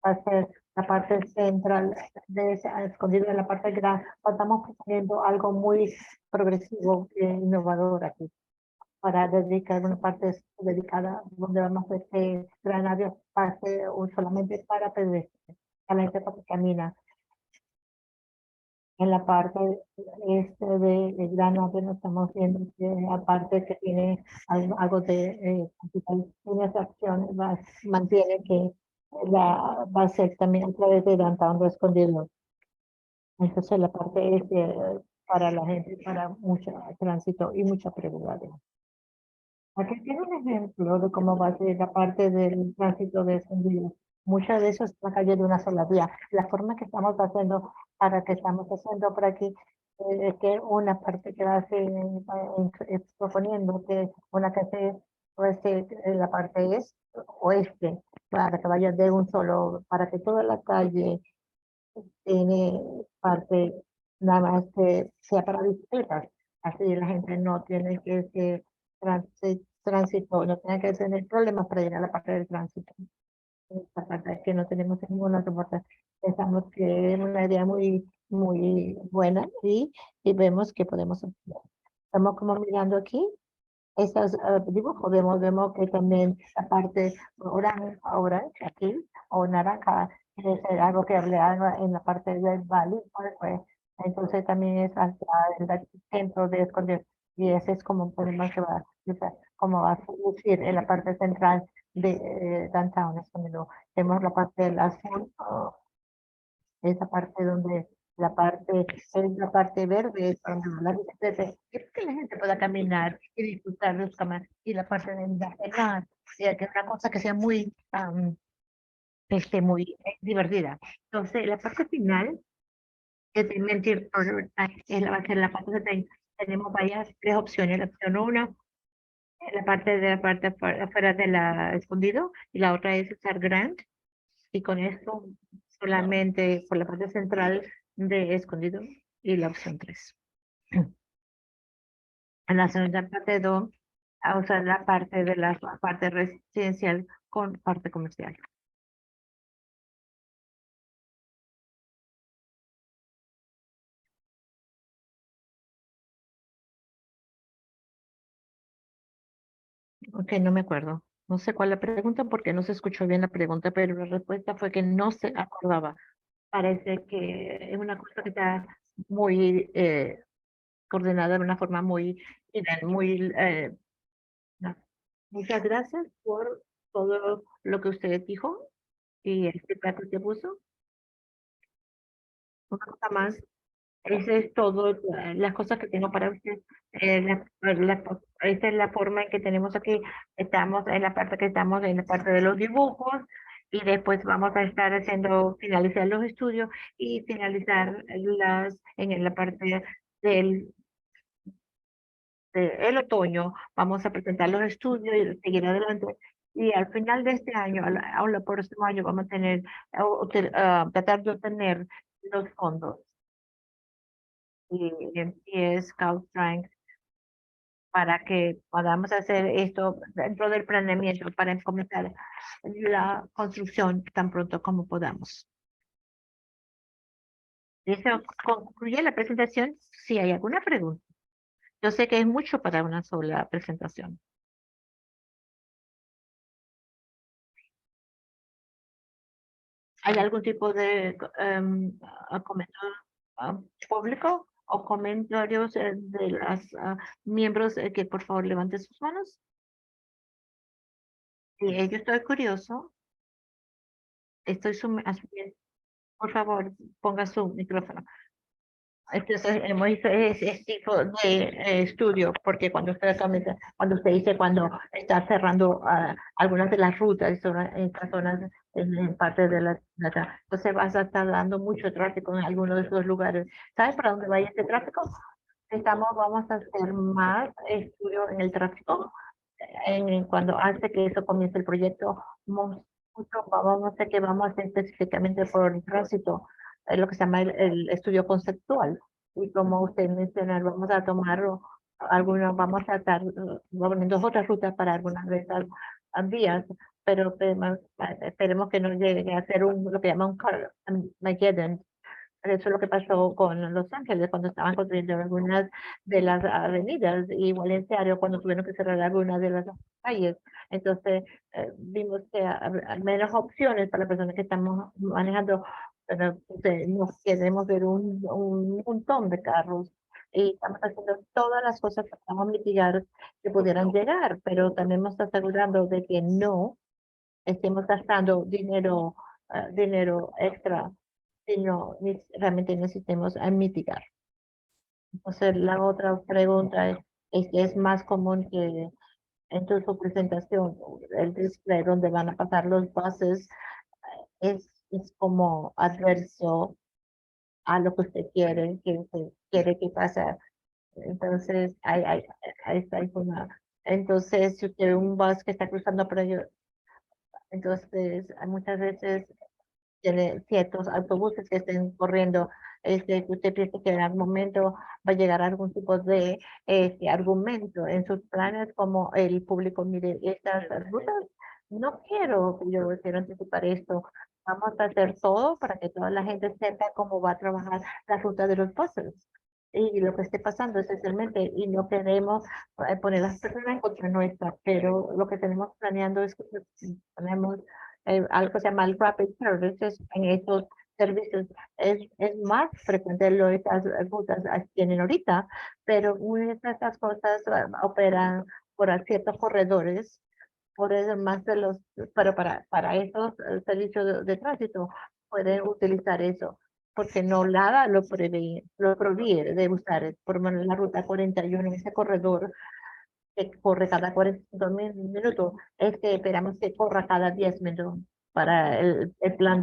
hacer la parte central de ese escondido en la parte grande. Estamos haciendo algo muy progresivo e innovador aquí, para dedicar una parte dedicada donde vamos a hacer que gran área pase solamente para pedestres, a la gente para que camina. En la parte de gran área no estamos viendo que aparte que tiene algo de tiene esa opción, mantiene que va a ser también a través de downtown de escondido. Entonces la parte es para la gente, para mucho tránsito y mucha prioridad. Aquí tiene un ejemplo de cómo va a ser la parte del tránsito de escondido. Muchas de eso es la calle de una sola vía. La forma que estamos haciendo, por aquí, es que una parte que va a ser proponiendo que una que se en la parte oeste, para que vaya de un solo, para que toda la calle tiene parte nada más que sea para bicicletas. Así la gente no tiene que tránsito, no tiene que tener problemas para llegar a la parte del tránsito. Esta parte es que no tenemos ninguna otra parte. Pensamos que es una idea muy buena, y vemos que podemos hacerlo. Estamos como mirando aquí, esos dibujos vemos que también la parte orange aquí o naranja quiere ser algo que hablaba en la parte del valle, pues, entonces también es hacia el centro de esconder y ese es como podemos llevar, o sea, como va a lucir en la parte central de downtown, es cuando vemos la parte del azul, esa parte donde es la parte verde, es donde la bicicleta, es que la gente pueda caminar y disfrutar de los caminos, y la parte de la que es una cosa que sea muy, muy divertida. Entonces, la parte final es de mentir, va a ser la parte de tenemos varias, tres opciones. La opción uno, la parte afuera de la escondido, y la otra es usar Grant, y con esto solamente por la parte central de escondido y la opción 3. En la segunda parte 2, a usar la parte de la parte residencial con parte comercial. Ok, no me acuerdo. No sé cuál la pregunta porque no se escuchó bien la pregunta, pero la respuesta fue que no se acordaba. Parece que es una cosa que está muy coordenada de una forma muy, muy no. Muchas gracias por todo lo que usted dijo y el feedback que puso. Una cosa más, ese es todo, las cosas que tengo para usted. Esta es la forma en que tenemos aquí. Estamos en la parte en la parte de los dibujos y después vamos a estar haciendo, finalizar los estudios y finalizar en la parte del el otoño. Vamos a presentar los estudios y seguir adelante. Y al final de este año, al próximo año, vamos a tener, tratar de obtener los fondos y Scout Strength para que podamos hacer esto dentro del planeamiento para comenzar la construcción tan pronto como podamos. Eso concluye la presentación. Si hay alguna pregunta. Yo sé que es mucho para una sola presentación. ¿Hay algún tipo de comentario público o comentarios de los miembros que por favor levanten sus manos? Yo estoy curioso. Asumiendo. Por favor, ponga su micrófono. Entonces, hemos visto ese tipo de estudio, porque cuando usted comenta, cuando usted dice cuando está cerrando algunas de las rutas en estas zonas, en parte de entonces vas a estar dando mucho tráfico en algunos de esos lugares. ¿Sabes para dónde vaya este tráfico? Vamos a hacer más estudio en el tráfico, cuando hace que eso comience el proyecto, vamos a hacer que vamos a hacer específicamente por el tránsito, lo que se llama el estudio conceptual. Y como usted menciona, vamos a tomar vamos a estar poniendo otras rutas para algunas de esas vías, pero esperemos que no llegue a ser lo que llaman un Armageddon. Eso es lo que pasó con Los Ángeles cuando estaban construyendo algunas de las avenidas, igual en Seattle cuando tuvieron que cerrar algunas de las calles. Entonces, vimos que hay menos opciones para las personas que estamos manejando, pero nos queremos ver un montón de carros y estamos haciendo todas las cosas que podamos mitigar que pudieran llegar, pero también nos asegurando de que no estemos gastando dinero extra si no realmente necesitemos mitigar. Entonces, la otra pregunta es que es más común que en su presentación, el display donde van a pasar los buses es como adverso a lo que usted quiere que pase. Entonces, ahí está entonces, si usted ve un bus que está cruzando por ello, entonces muchas veces tiene ciertos autobuses que estén corriendo, que usted piensa que en algún momento va a llegar algún tipo de argumento en sus planes, como el público, mire, estas rutas, no quiero, yo quiero anticipar esto, vamos a hacer todo para que toda la gente sepa cómo va a trabajar la ruta de los buses. y lo que esté pasando esencialmente, y no queremos poner a las personas en contra nuestra, pero lo que tenemos planeando es que ponemos algo que se llama el Rapid Services en estos servicios. Es más frecuente lo que estas rutas tienen ahorita, pero muchas de estas cosas operan por ciertos corredores, por eso más de los, pero para esos servicios de tránsito pueden utilizar eso, porque no nada lo prohíbe de usar, por lo menos la ruta 41 en ese corredor que corre cada 45 minutos, es que esperamos que corra cada 10 minutos para el plan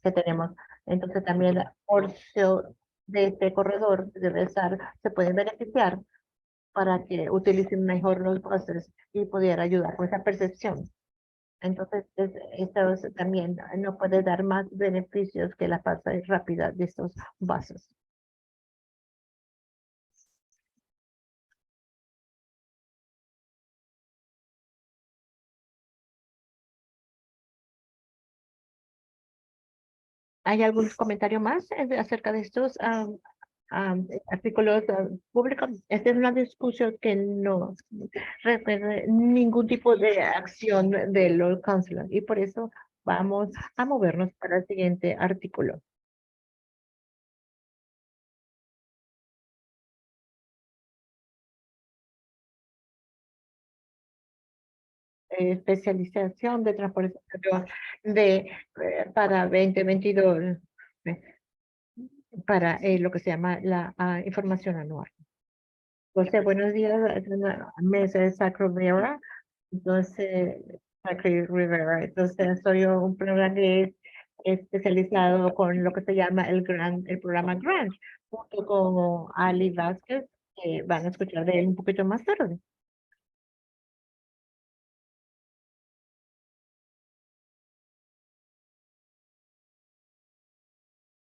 que tenemos. Entonces también la porción de este corredor debe estar, se puede beneficiar para que utilicen mejor los buses y pudiera ayudar con esa percepción. Entonces, esto también no puede dar más beneficios que la pasa rápida de estos buses. ¿Hay algún comentario más acerca de estos artículos públicos? Esta es una discusión que no refiere ningún tipo de acción de los councilors y por eso vamos a movernos para el siguiente artículo. Especialización de transportación para 2022 para lo que se llama la información anual. Entonces, buenos días, es una mesa de Sacro Rivera. Entonces, Sacro Rivera. Entonces, soy un programa que es especializado con lo que se llama el programa Grant, junto con Ali Vázquez, que van a escuchar de él un poquito más tarde.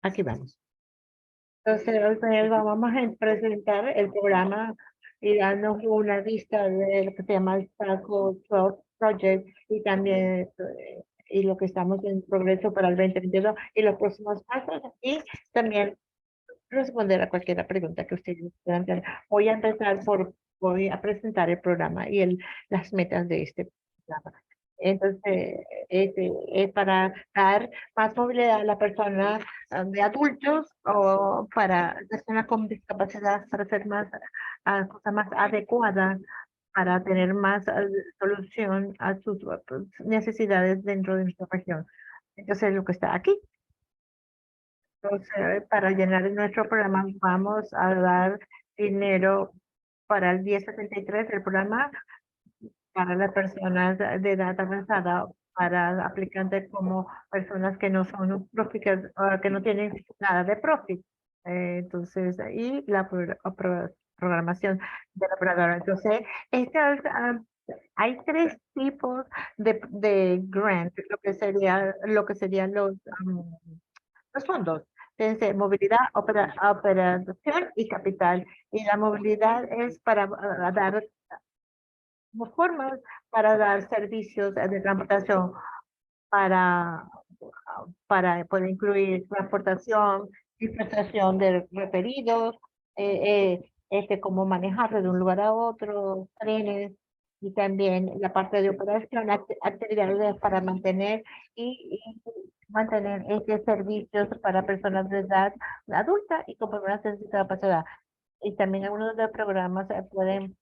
Aquí vamos. Entonces, hoy vamos a presentar el programa y darnos una vista de lo que se llama el Saco 12 Project y también y lo que estamos en progreso para el 2022 y los próximos pasos y también responder a cualquier pregunta que ustedes puedan tener. Voy a presentar el programa y las metas de este programa. Entonces, es para dar más movilidad a la persona de adultos o para personas con discapacidad, para hacer más, cosas más adecuadas, para tener más solución a sus necesidades dentro de nuestra región. Entonces, lo que está aquí. Entonces, para llenar nuestro programa, vamos a dar dinero para el 1073, el programa para las personas de edad avanzada, para aplicantes como personas que no son profit, que no tienen nada de profit. Entonces, y la programación de la programa. Entonces, hay tres tipos de grant, lo que serían los fondos. Entonces, movilidad, operación y capital. Y la movilidad es para dar formas para dar servicios de transportación puede incluir transportación, dispensación de referidos, cómo manejarlo de un lugar a otro, trenes, y también la parte de operación, actividades para mantener y mantener servicios para personas de edad adulta y con personas de discapacidad. Y también algunos de los programas pueden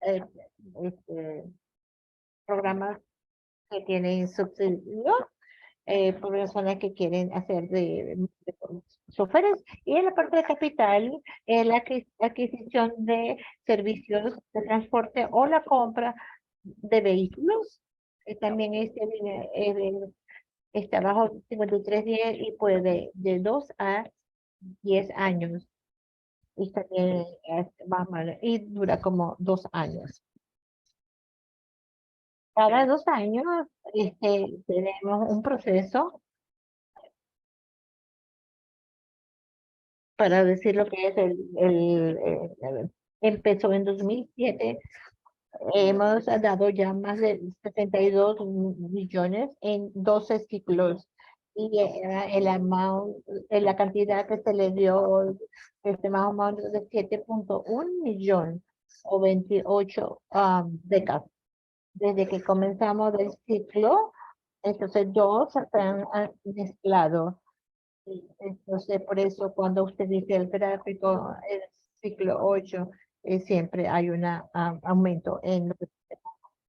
eh, programas que tienen subsidio por personas que quieren hacer de choferes. Y en la parte de capital, la adquisición de servicios de transporte o la compra de vehículos. También está bajo 5310 y puede de 2 a 10 años. Y también y dura como 2 años. Cada 2 años tenemos un proceso para decir lo que es empezó en 2007. Hemos dado ya más de 72 millones en 12 ciclos y la cantidad que se le dio, más o menos de 7.1 millón o 28 becas. Desde que comenzamos el ciclo, entonces dos se han mezclado. Entonces, por eso cuando usted dice el gráfico, el ciclo 8, siempre hay un aumento en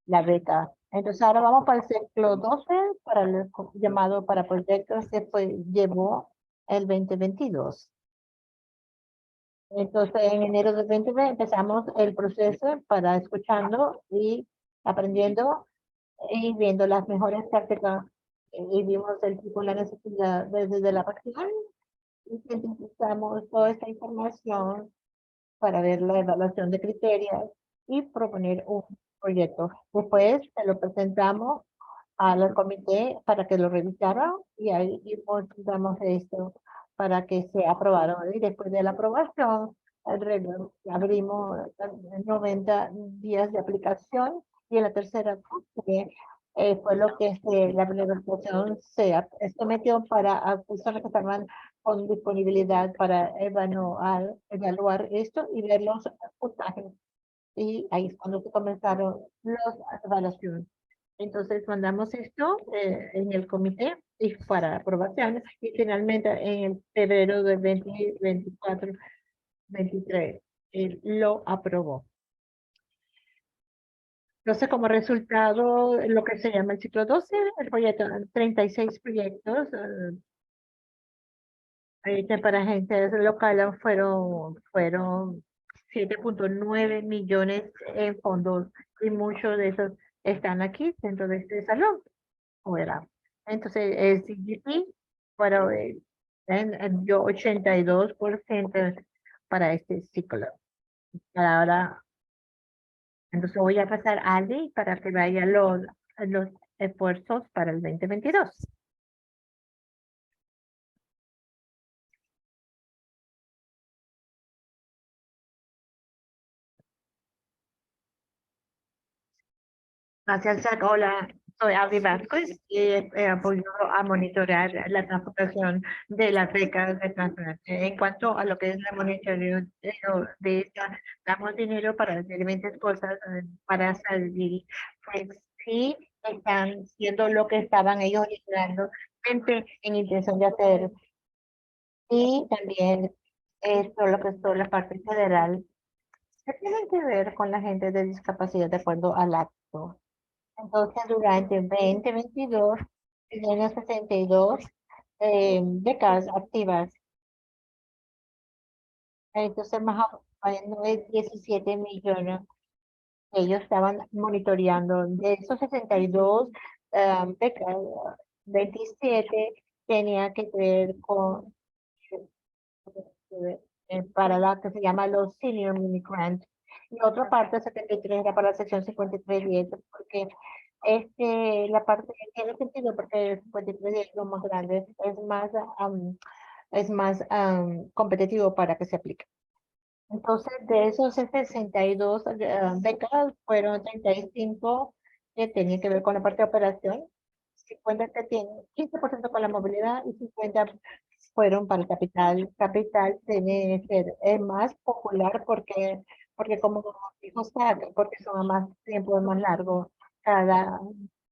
la beca. Entonces, ahora vamos para el ciclo 12, para el llamado para proyectos que llevó el 2022. Entonces, en enero del 2020 empezamos el proceso para escuchando y aprendiendo y viendo las mejores prácticas y vimos el tipo de la necesidad desde la región y sintetizamos toda esta información para ver la evaluación de criterios y proponer un proyecto. Después se lo presentamos al comité para que lo revisaran y ahí damos esto para que se aprobara. Y después de la aprobación, abrimos 90 días de aplicación y en la tercera fase fue lo que la aplicación se sometió para personas que estaban con disponibilidad para evaluar esto y ver los puntajes. Y ahí es cuando se comenzaron las evaluaciones. Entonces mandamos esto en el comité y para aprobación y finalmente en el febrero del 2024, 23, lo aprobó. Entonces, como resultado, lo que se llama el ciclo 12, el proyecto, 36 proyectos para agentes locales fueron 7.9 millones en fondos y muchos de esos están aquí dentro de este salón. Fuera. Entonces, el CGP para dio 82% para este ciclo. Ahora, entonces voy a pasar a Ali para que vaya los esfuerzos para el 2022. Gracias, Jack. Hola, soy Abby Vázquez y he apoyado a monitorear la transformación de las becas de transferencia. En cuanto a lo que es la monitoreo de esta, damos dinero para diferentes cosas para salir. Pues sí, están haciendo lo que estaban ellos liderando en intención de hacer. Y también esto, lo que es toda la parte federal, que tienen que ver con la gente de discapacidad de acuerdo al acto. Entonces, durante 2022, tenían 62 becas activas. Entonces, más o menos de 17 millones ellos estaban monitoreando. De esos 62 becas, 27 tenía que ver con para la que se llama los Senior Mini Grant. Y otra parte, 73, era para la sección 5310, porque la parte tiene sentido porque el 5310 es lo más grande, es más competitivo para que se aplique. Entonces, de esos 62 becas, fueron 35 que tenían que ver con la parte de operación, 50 que tienen 15% con la movilidad y 50 fueron para el capital. Capital tiene que ser más popular porque como dijo Zach, porque son más tiempo más largo. Cada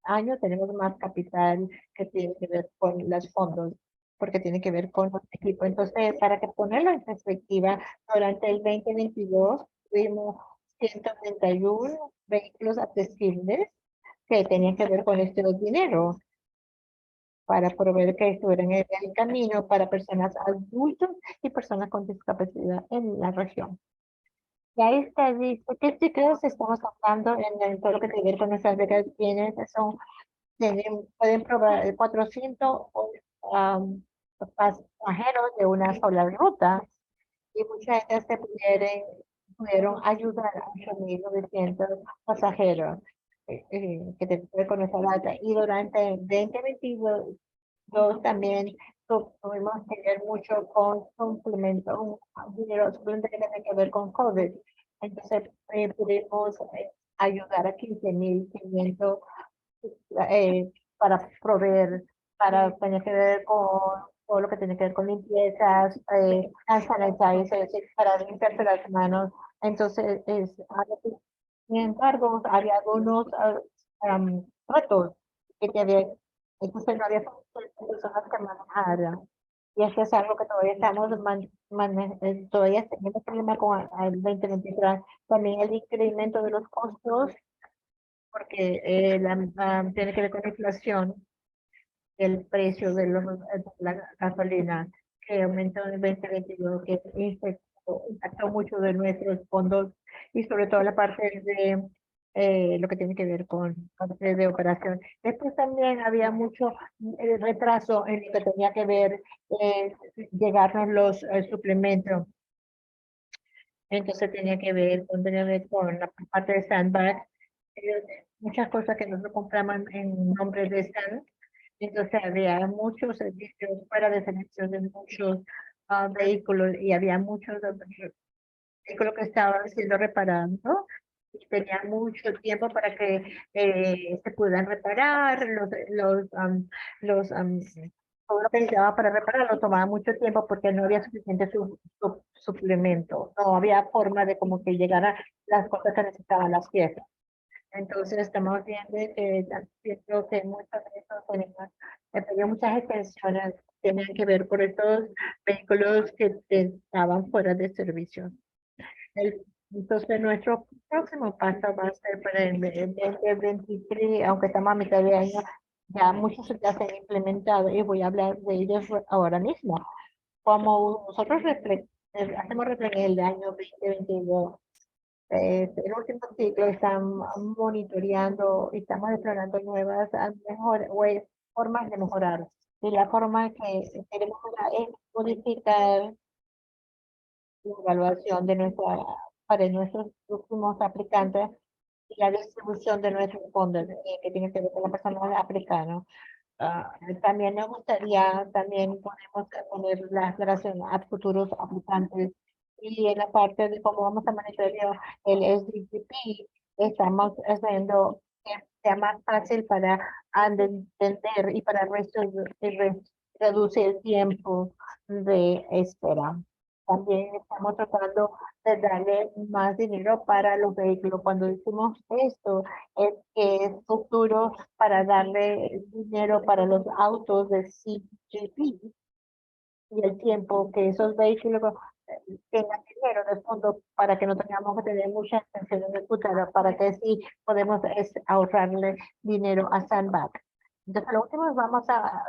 año tenemos más capital que tiene que ver con los fondos, porque tiene que ver con los equipos. Entonces, para que ponerlo en perspectiva, durante el 2022 tuvimos 131 vehículos accesibles que tenían que ver con este dinero para proveer que estuvieran en el camino para personas adultas y personas con discapacidad en la región. Ya está listo. ¿Qué ciclos estamos hablando en todo lo que tiene que ver con nuestras becas? Pueden probar 400 pasajeros de una sola ruta y muchas gente pudieron ayudar a 8.900 pasajeros que te puede con esa data. Y durante el 2022 también tuvimos que ver mucho con complemento, un dinero suplemento que tiene que ver con COVID. Entonces, pudimos ayudar a 15.500 para proveer para tener que ver con todo lo que tiene que ver con limpiezas, hand sanitizers, para limpiarse las manos. Entonces, sin embargo, había algunos retos que entonces no había personas que manejaran. Y eso es algo que todavía estamos todavía tenemos problema con el 2023. También el incremento de los costos, porque tiene que ver con la inflación, el precio de la gasolina, que aumentó en el 2022, que impactó mucho de nuestros fondos y sobre todo la parte de lo que tiene que ver con parte de operación. Después también había mucho retraso en lo que tenía que ver llegarnos los suplementos. Entonces tenía que ver con la parte de Sandbag, muchas cosas que nosotros compramos en nombre de Sand. Entonces había muchos servicios fuera de servicios de muchos vehículos y había muchos vehículos que estaban siendo reparados y tenían mucho tiempo para que se pudieran reparar todo lo que necesitaba para repararlo tomaba mucho tiempo porque no había suficiente suplemento, no había forma de como que llegara las cosas que necesitaban las piezas. Entonces estamos viendo siento que muchas de estos tenemos, había muchas extensiones que tenían que ver por estos vehículos que estaban fuera de servicio. Entonces nuestro próximo paso va a ser para el 2023, aunque estamos a mitad de año, ya muchos ya se han implementado y voy a hablar de ellos ahora mismo. Como nosotros hacemos reflexión en el año 2022, el último ciclo están monitoreando y estamos explorando nuevas formas de mejorar. Y la forma que queremos mejorar es modificar la evaluación para nuestros próximos aplicantes y la distribución de nuestros fondos que tiene que ver con la persona aplicando. También me gustaría, también podemos poner la aclaración a futuros aplicantes y en la parte de cómo vamos a monitorear el SDGP, estamos haciendo que sea más fácil para entender y para reducir el tiempo de espera. También estamos tratando de darle más dinero para los vehículos. Cuando decimos esto, es que es futuro para darle dinero para los autos de CGP y el tiempo que esos vehículos tengan dinero de fondo para que no tengamos que tener muchas extensiones de futuro, para que sí podemos ahorrarle dinero a Sandbag. Entonces, lo último vamos a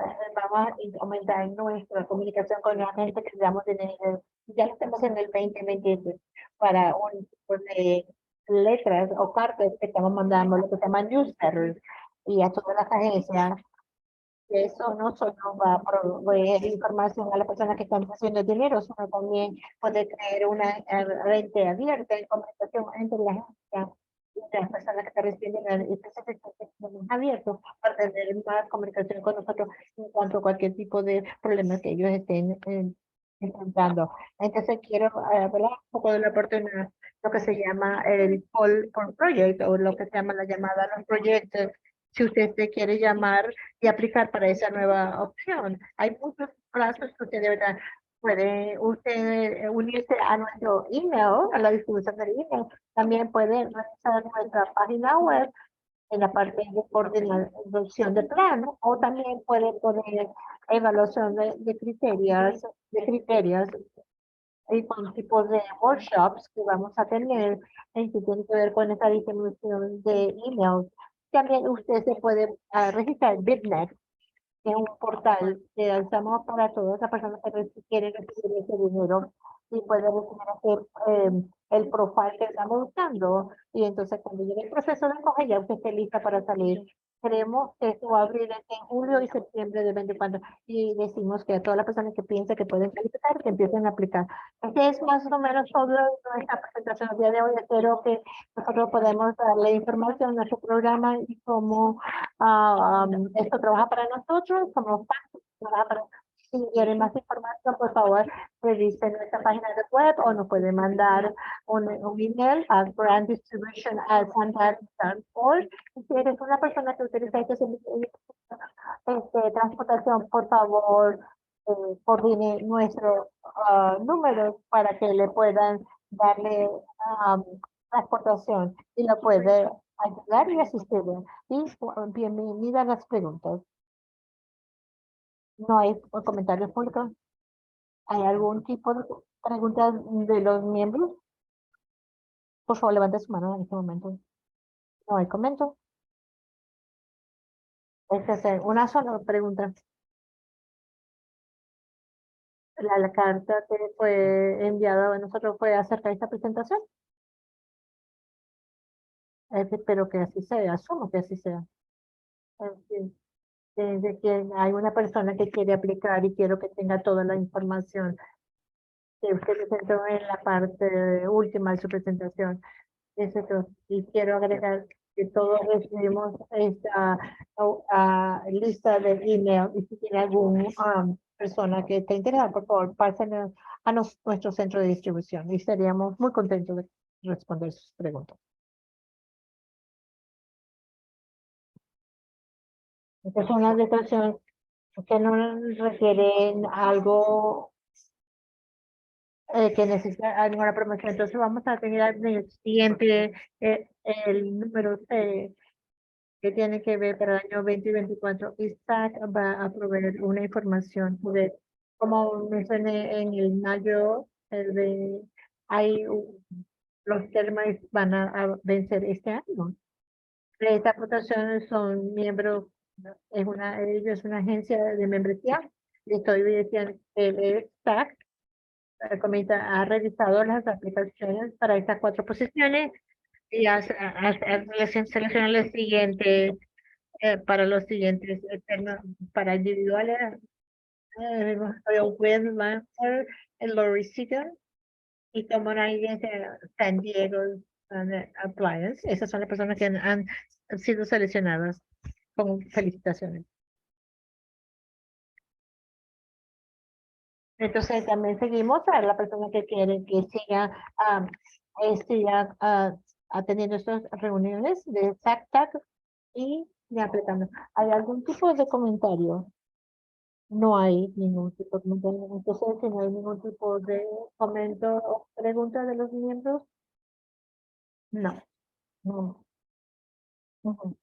aumentar nuestra comunicación con la gente que damos dinero. Ya estamos en el 2023 para un tipo de letras o cartas que estamos mandando, lo que se llama newsletters, y a todas las agencias. Eso no solo va a proveer información a las personas que están haciendo dinero, sino también puede crear una red abierta en comunicación entre la agencia y las personas que están recibiendo abierto para tener más comunicación con nosotros en cuanto a cualquier tipo de problema que ellos estén enfrentando. Entonces quiero hablar un poco de la oportunidad, lo que se llama el Call for Project o lo que se llama la llamada a los proyectos. Si usted se quiere llamar y aplicar para esa nueva opción. Hay muchos plazos que usted de verdad puede unirse a nuestro email, a la distribución del email. También puede revisar nuestra página web en la parte de coordinación de plan, o también puede poner evaluación de criterios y con tipos de workshops que vamos a tener en que tiene que ver con esta distribución de emails. También usted se puede registrar en BitNet, que es un portal que usamos para todas las personas que quieren recibir ese dinero y puede recibir el profile que estamos buscando. Y entonces cuando llegue el proceso de acoge, ya usted esté lista para salir. Creemos que esto va a abrir en julio y septiembre de 2024 y decimos que a todas las personas que piensen que pueden calificar, que empiecen a aplicar. Este es más o menos todo nuestra presentación el día de hoy. Espero que nosotros podemos darle información a nuestro programa y cómo esto trabaja para nosotros, como trabaja para Si quieren más información, por favor, revisen nuestra página de web o nos pueden mandar un email a granddistribution@santander.org. Si eres una persona que utiliza transportación, por favor, coordine nuestro número para que le puedan darle transportación y lo puede ayudar y asistirle. Y bienvenida a las preguntas. No hay comentarios públicos. ¿Hay algún tipo de preguntas de los miembros? Por favor, levante su mano en este momento. No hay comento. Esta es una sola pregunta. La carta que fue enviada a nosotros fue acerca de esta presentación. Espero que así sea, asumo que así sea. En fin, de que hay una persona que quiere aplicar y quiero que tenga toda la información que usted presentó en la parte última de su presentación. Eso es todo. Y quiero agregar que todos recibimos esta lista de email y si tiene alguna persona que esté interesada, por favor, pasen a nuestro centro de distribución y estaríamos muy contentos de responder sus preguntas. Esta es una declaración que no requieren algo que necesita alguna promoción. Entonces vamos a tener en el siguiente el número C que tiene que ver para el año 2024. ISAC va a proveer una información sobre, como mencioné en el mayo, los términos van a vencer este año. Estas votaciones son miembros, ellos es una agencia de membresía. Le estoy diciendo que el SAC ha revisado las aplicaciones para estas 4 posiciones y seleccionado las siguientes para los siguientes para individuales, Will Lancer, Lori Seager y como San Diego Appliance. Esas son las personas que han sido seleccionadas. Con felicitaciones. Entonces también seguimos a la persona que quiere que siga atendiendo estas reuniones de SACTAC y de aplicando. ¿Hay algún tipo de comentario? No hay ningún tipo de comentario. Entonces, si no hay ningún tipo de comentario o pregunta de los miembros, no. No. Ujú.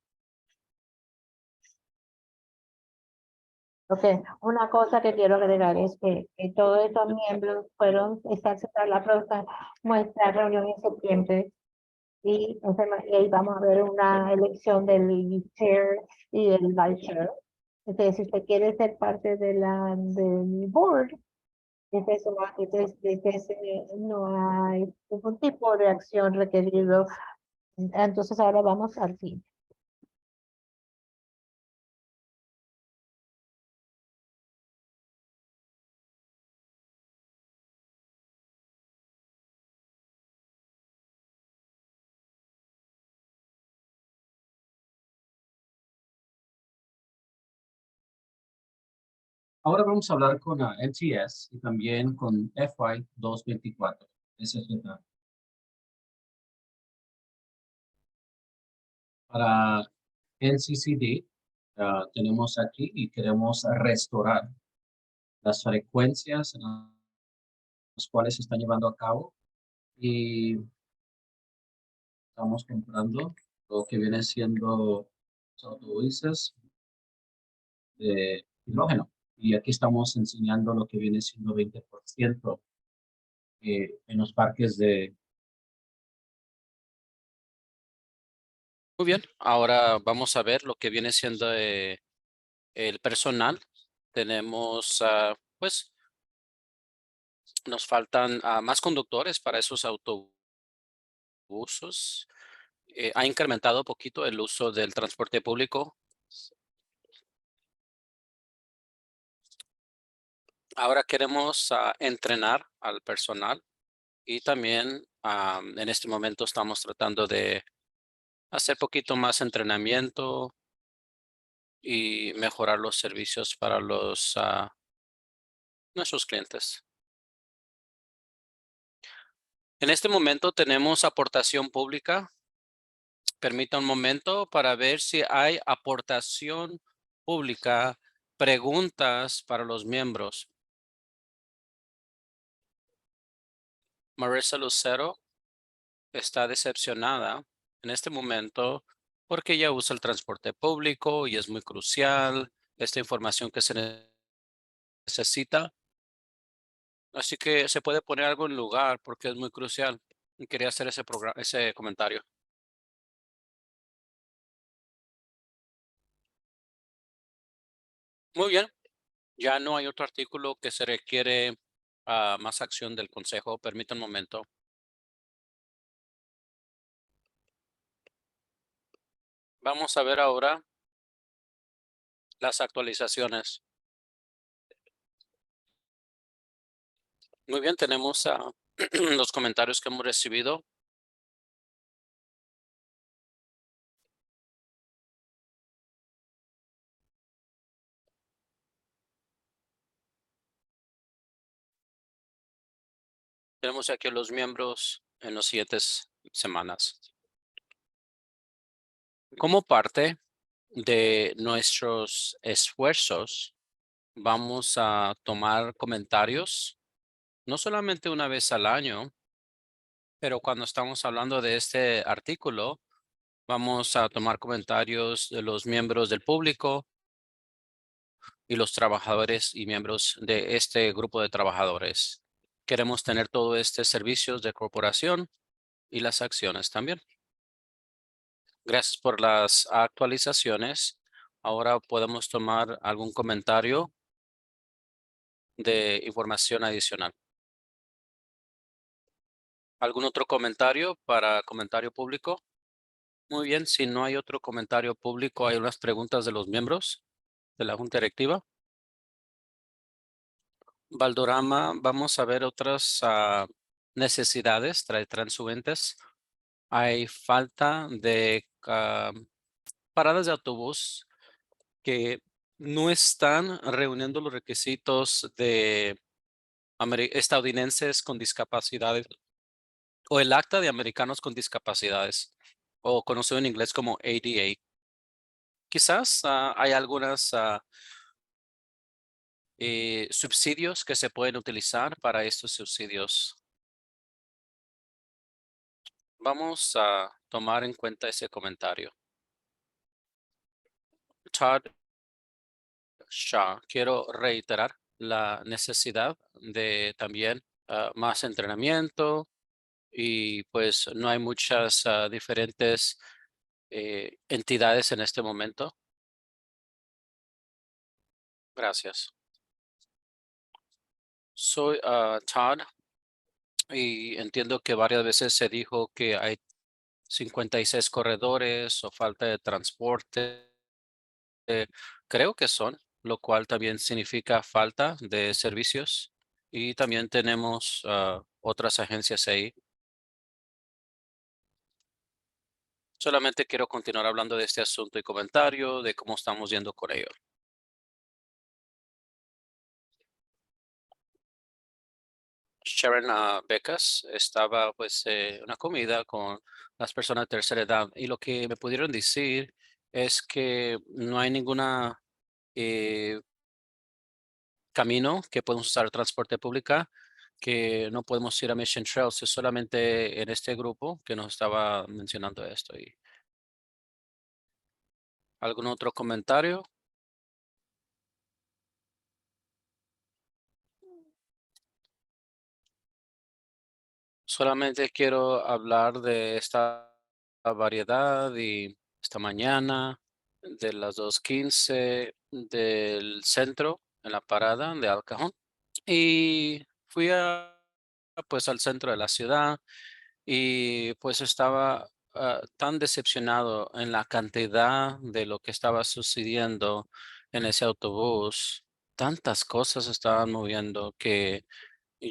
Ok, una cosa que quiero agregar es que todos estos miembros están en la próxima nuestra reunión en septiembre y ahí vamos a ver una elección del chair y del vice chair. Entonces, si usted quiere ser parte del board, no hay ningún tipo de acción requerido. Entonces, ahora vamos al fin. Ahora vamos a hablar con NTS y también con FY 224. Ese es el plan. Para NCCD tenemos aquí y queremos restaurar las frecuencias en las cuales se están llevando a cabo y estamos comprando lo que viene siendo los autobuses de hidrógeno. Y aquí estamos enseñando lo que viene siendo 20% en los parques de... Muy bien, ahora vamos a ver lo que viene siendo el personal. Tenemos, pues, nos faltan más conductores para esos autobuses. Ha incrementado un poquito el uso del transporte público. Ahora queremos entrenar al personal y también en este momento estamos tratando de hacer poquito más entrenamiento y mejorar los servicios para los nuestros clientes. En este momento tenemos aportación pública. Permita un momento para ver si hay aportación pública, preguntas para los miembros. Marissa Lucero está decepcionada en este momento porque ella usa el transporte público y es muy crucial esta información que se necesita. Así que se puede poner algo en lugar porque es muy crucial. Y quería hacer ese comentario. Muy bien. Ya no hay otro artículo que se requiere más acción del consejo. Permita un momento. Vamos a ver ahora las actualizaciones. Muy bien, tenemos los comentarios que hemos recibido. Tenemos aquí a los miembros en las siguientes semanas. Como parte de nuestros esfuerzos, vamos a tomar comentarios, no solamente una vez al año, pero cuando estamos hablando de este artículo, vamos a tomar comentarios de los miembros del público y los trabajadores y miembros de este grupo de trabajadores. Queremos tener todo este servicios de corporación y las acciones también. Gracias por las actualizaciones. Ahora podemos tomar algún comentario de información adicional. ¿Algún otro comentario para comentario público? Muy bien, si no hay otro comentario público, hay unas preguntas de los miembros de la Junta Directiva. Valdorama, vamos a ver otras necesidades transuentes. Hay falta de paradas de autobús que no están reuniendo los requisitos de estadounidenses con discapacidades o el acta de americanos con discapacidades o conocido en inglés como ADA. Quizás hay algunas subsidios que se pueden utilizar para estos subsidios. Vamos a tomar en cuenta ese comentario. Todd Shaw, quiero reiterar la necesidad de también más entrenamiento y pues no hay muchas diferentes entidades en este momento. Gracias. Soy Todd y entiendo que varias veces se dijo que hay 56 corredores o falta de transporte. Creo que son, lo cual también significa falta de servicios. Y también tenemos otras agencias ahí. Solamente quiero continuar hablando de este asunto y comentario de cómo estamos yendo con ello. Sharon Becas estaba pues una comida con las personas de tercera edad y lo que me pudieron decir es que no hay ninguna camino que podemos usar transporte pública, que no podemos ir a Mission Trails, es solamente en este grupo que nos estaba mencionando esto. ¿Y algún otro comentario? Solamente quiero hablar de esta variedad y esta mañana de las 2:15 del centro en la parada de Al Cajón y fui pues al centro de la ciudad y pues estaba tan decepcionado en la cantidad de lo que estaba sucediendo en ese autobús. Tantas cosas estaban moviendo que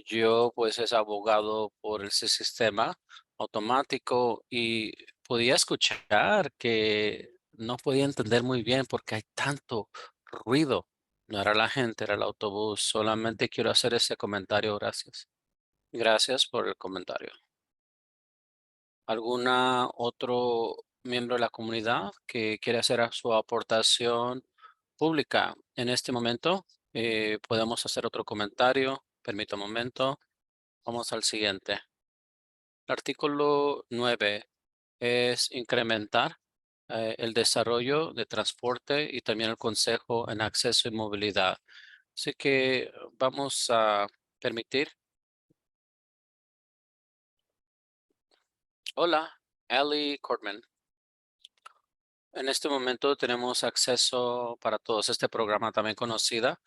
yo pues es abogado por ese sistema automático y podía escuchar que no podía entender muy bien porque hay tanto ruido No era la gente, era el autobús. Solamente quiero hacer ese comentario. Gracias. Gracias por el comentario. ¿Alguna otro miembro de la comunidad que quiere hacer su aportación pública en este momento? Podemos hacer otro comentario. Permita un momento. Vamos al siguiente. El artículo 9 es incrementar el desarrollo de transporte y también el consejo en acceso y movilidad. Así que vamos a permitir. Hola, Ali Cortman. En este momento tenemos acceso para todos este programa también conocida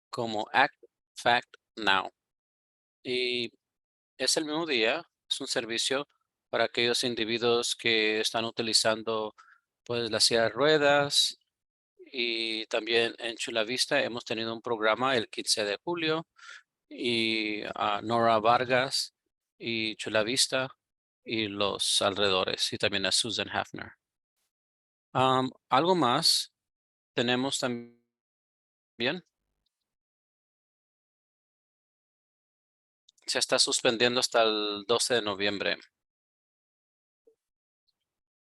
como Act Fact Now. Y es el mismo día, es un servicio para aquellos individuos que están utilizando pues las silla de ruedas y también en Chula Vista hemos tenido un programa el 15 de julio y a Nora Vargas y Chula Vista y los alrededores y también a Susan Hafner. Algo más tenemos también. Se está suspendiendo hasta el 12 de noviembre.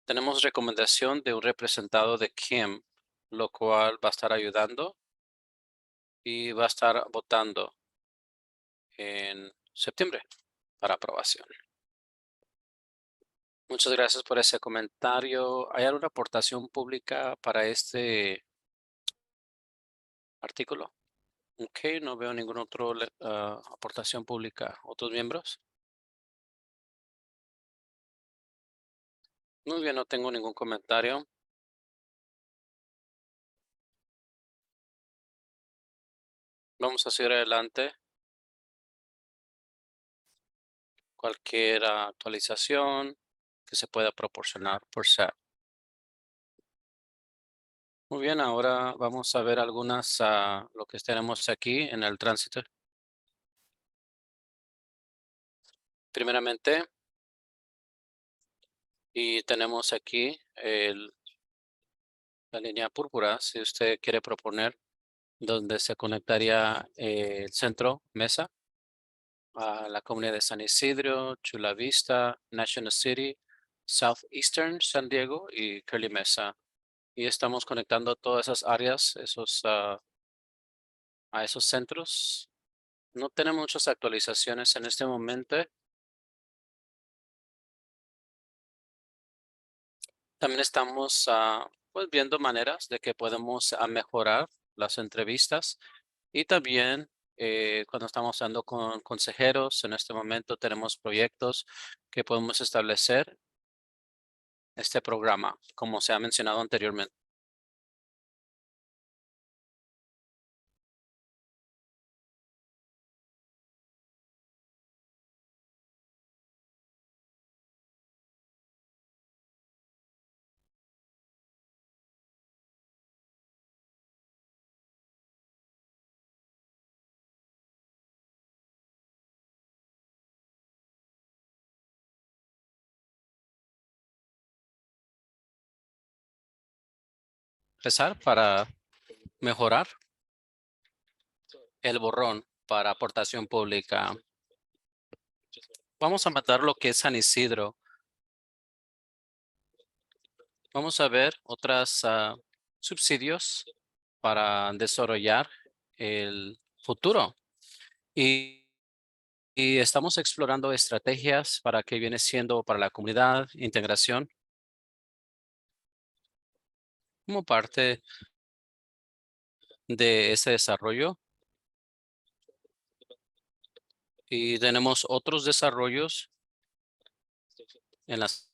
Tenemos recomendación de un representado de Kim, lo cual va a estar ayudando y va a estar votando en septiembre para aprobación. Muchas gracias por ese comentario. ¿Hay alguna aportación pública para este artículo? Ok, no veo ninguna otra aportación pública. ¿Otros miembros? Muy bien, no tengo ningún comentario. Vamos a seguir adelante. Cualquier actualización que se pueda proporcionar por SAP. Muy bien, ahora vamos a ver algunas, lo que tenemos aquí en el tránsito. Primeramente, y tenemos aquí la línea púrpura, si usted quiere proponer, donde se conectaría el centro Mesa a la comunidad de San Isidro, Chula Vista, National City, Southeastern San Diego y Curly Mesa. Y estamos conectando todas esas áreas, a esos centros. No tenemos muchas actualizaciones en este momento. También estamos pues viendo maneras de que podemos mejorar las entrevistas y también cuando estamos hablando con consejeros, en este momento tenemos proyectos que podemos establecer este programa, como se ha mencionado anteriormente. Empezar para mejorar el borrón para aportación pública. Vamos a matar lo que es San Isidro. Vamos a ver otras subsidios para desarrollar el futuro. Y estamos explorando estrategias para que viene siendo para la comunidad, integración, como parte de ese desarrollo. Y tenemos otros desarrollos en las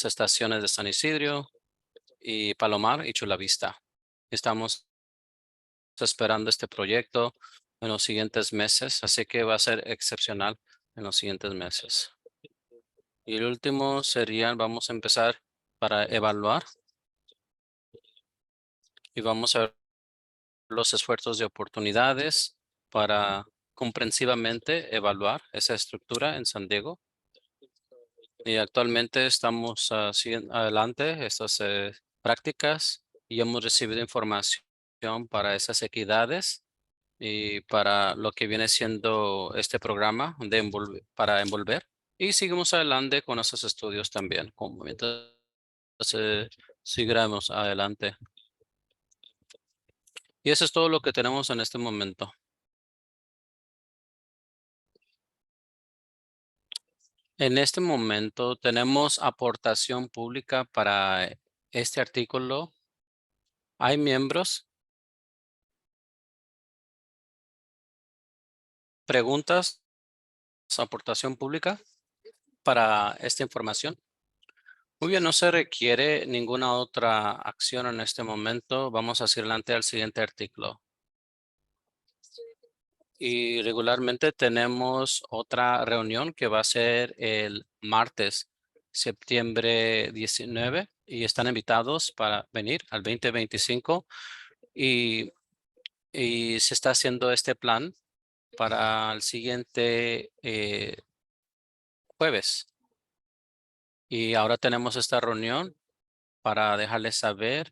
estaciones de San Isidro y Palomar y Chula Vista. Estamos esperando este proyecto en los siguientes meses, así que va a ser excepcional en los siguientes meses. Y el último sería, vamos a empezar para evaluar y vamos a ver los esfuerzos de oportunidades para comprensivamente evaluar esa estructura en San Diego. Y actualmente estamos siguiendo adelante estas prácticas y hemos recibido información para esas equidades y para lo que viene siendo este programa para envolver. Y seguimos adelante con esos estudios también. Mientras sigamos adelante. Y eso es todo lo que tenemos en este momento. En este momento tenemos aportación pública para este artículo. ¿Hay miembros? ¿Preguntas? ¿Aportación pública para esta información? Muy bien, no se requiere ninguna otra acción en este momento. Vamos a seguir adelante al siguiente artículo. Y regularmente tenemos otra reunión que va a ser el martes, septiembre 19, y están invitados para venir al 2025 y se está haciendo este plan para el siguiente jueves. Y ahora tenemos esta reunión para dejarles saber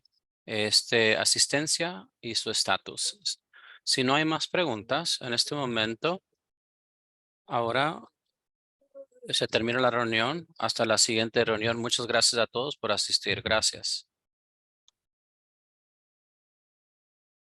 asistencia y su estatus. Si no hay más preguntas en este momento, ahora se termina la reunión. Hasta la siguiente reunión. Muchas gracias a todos por asistir. Gracias.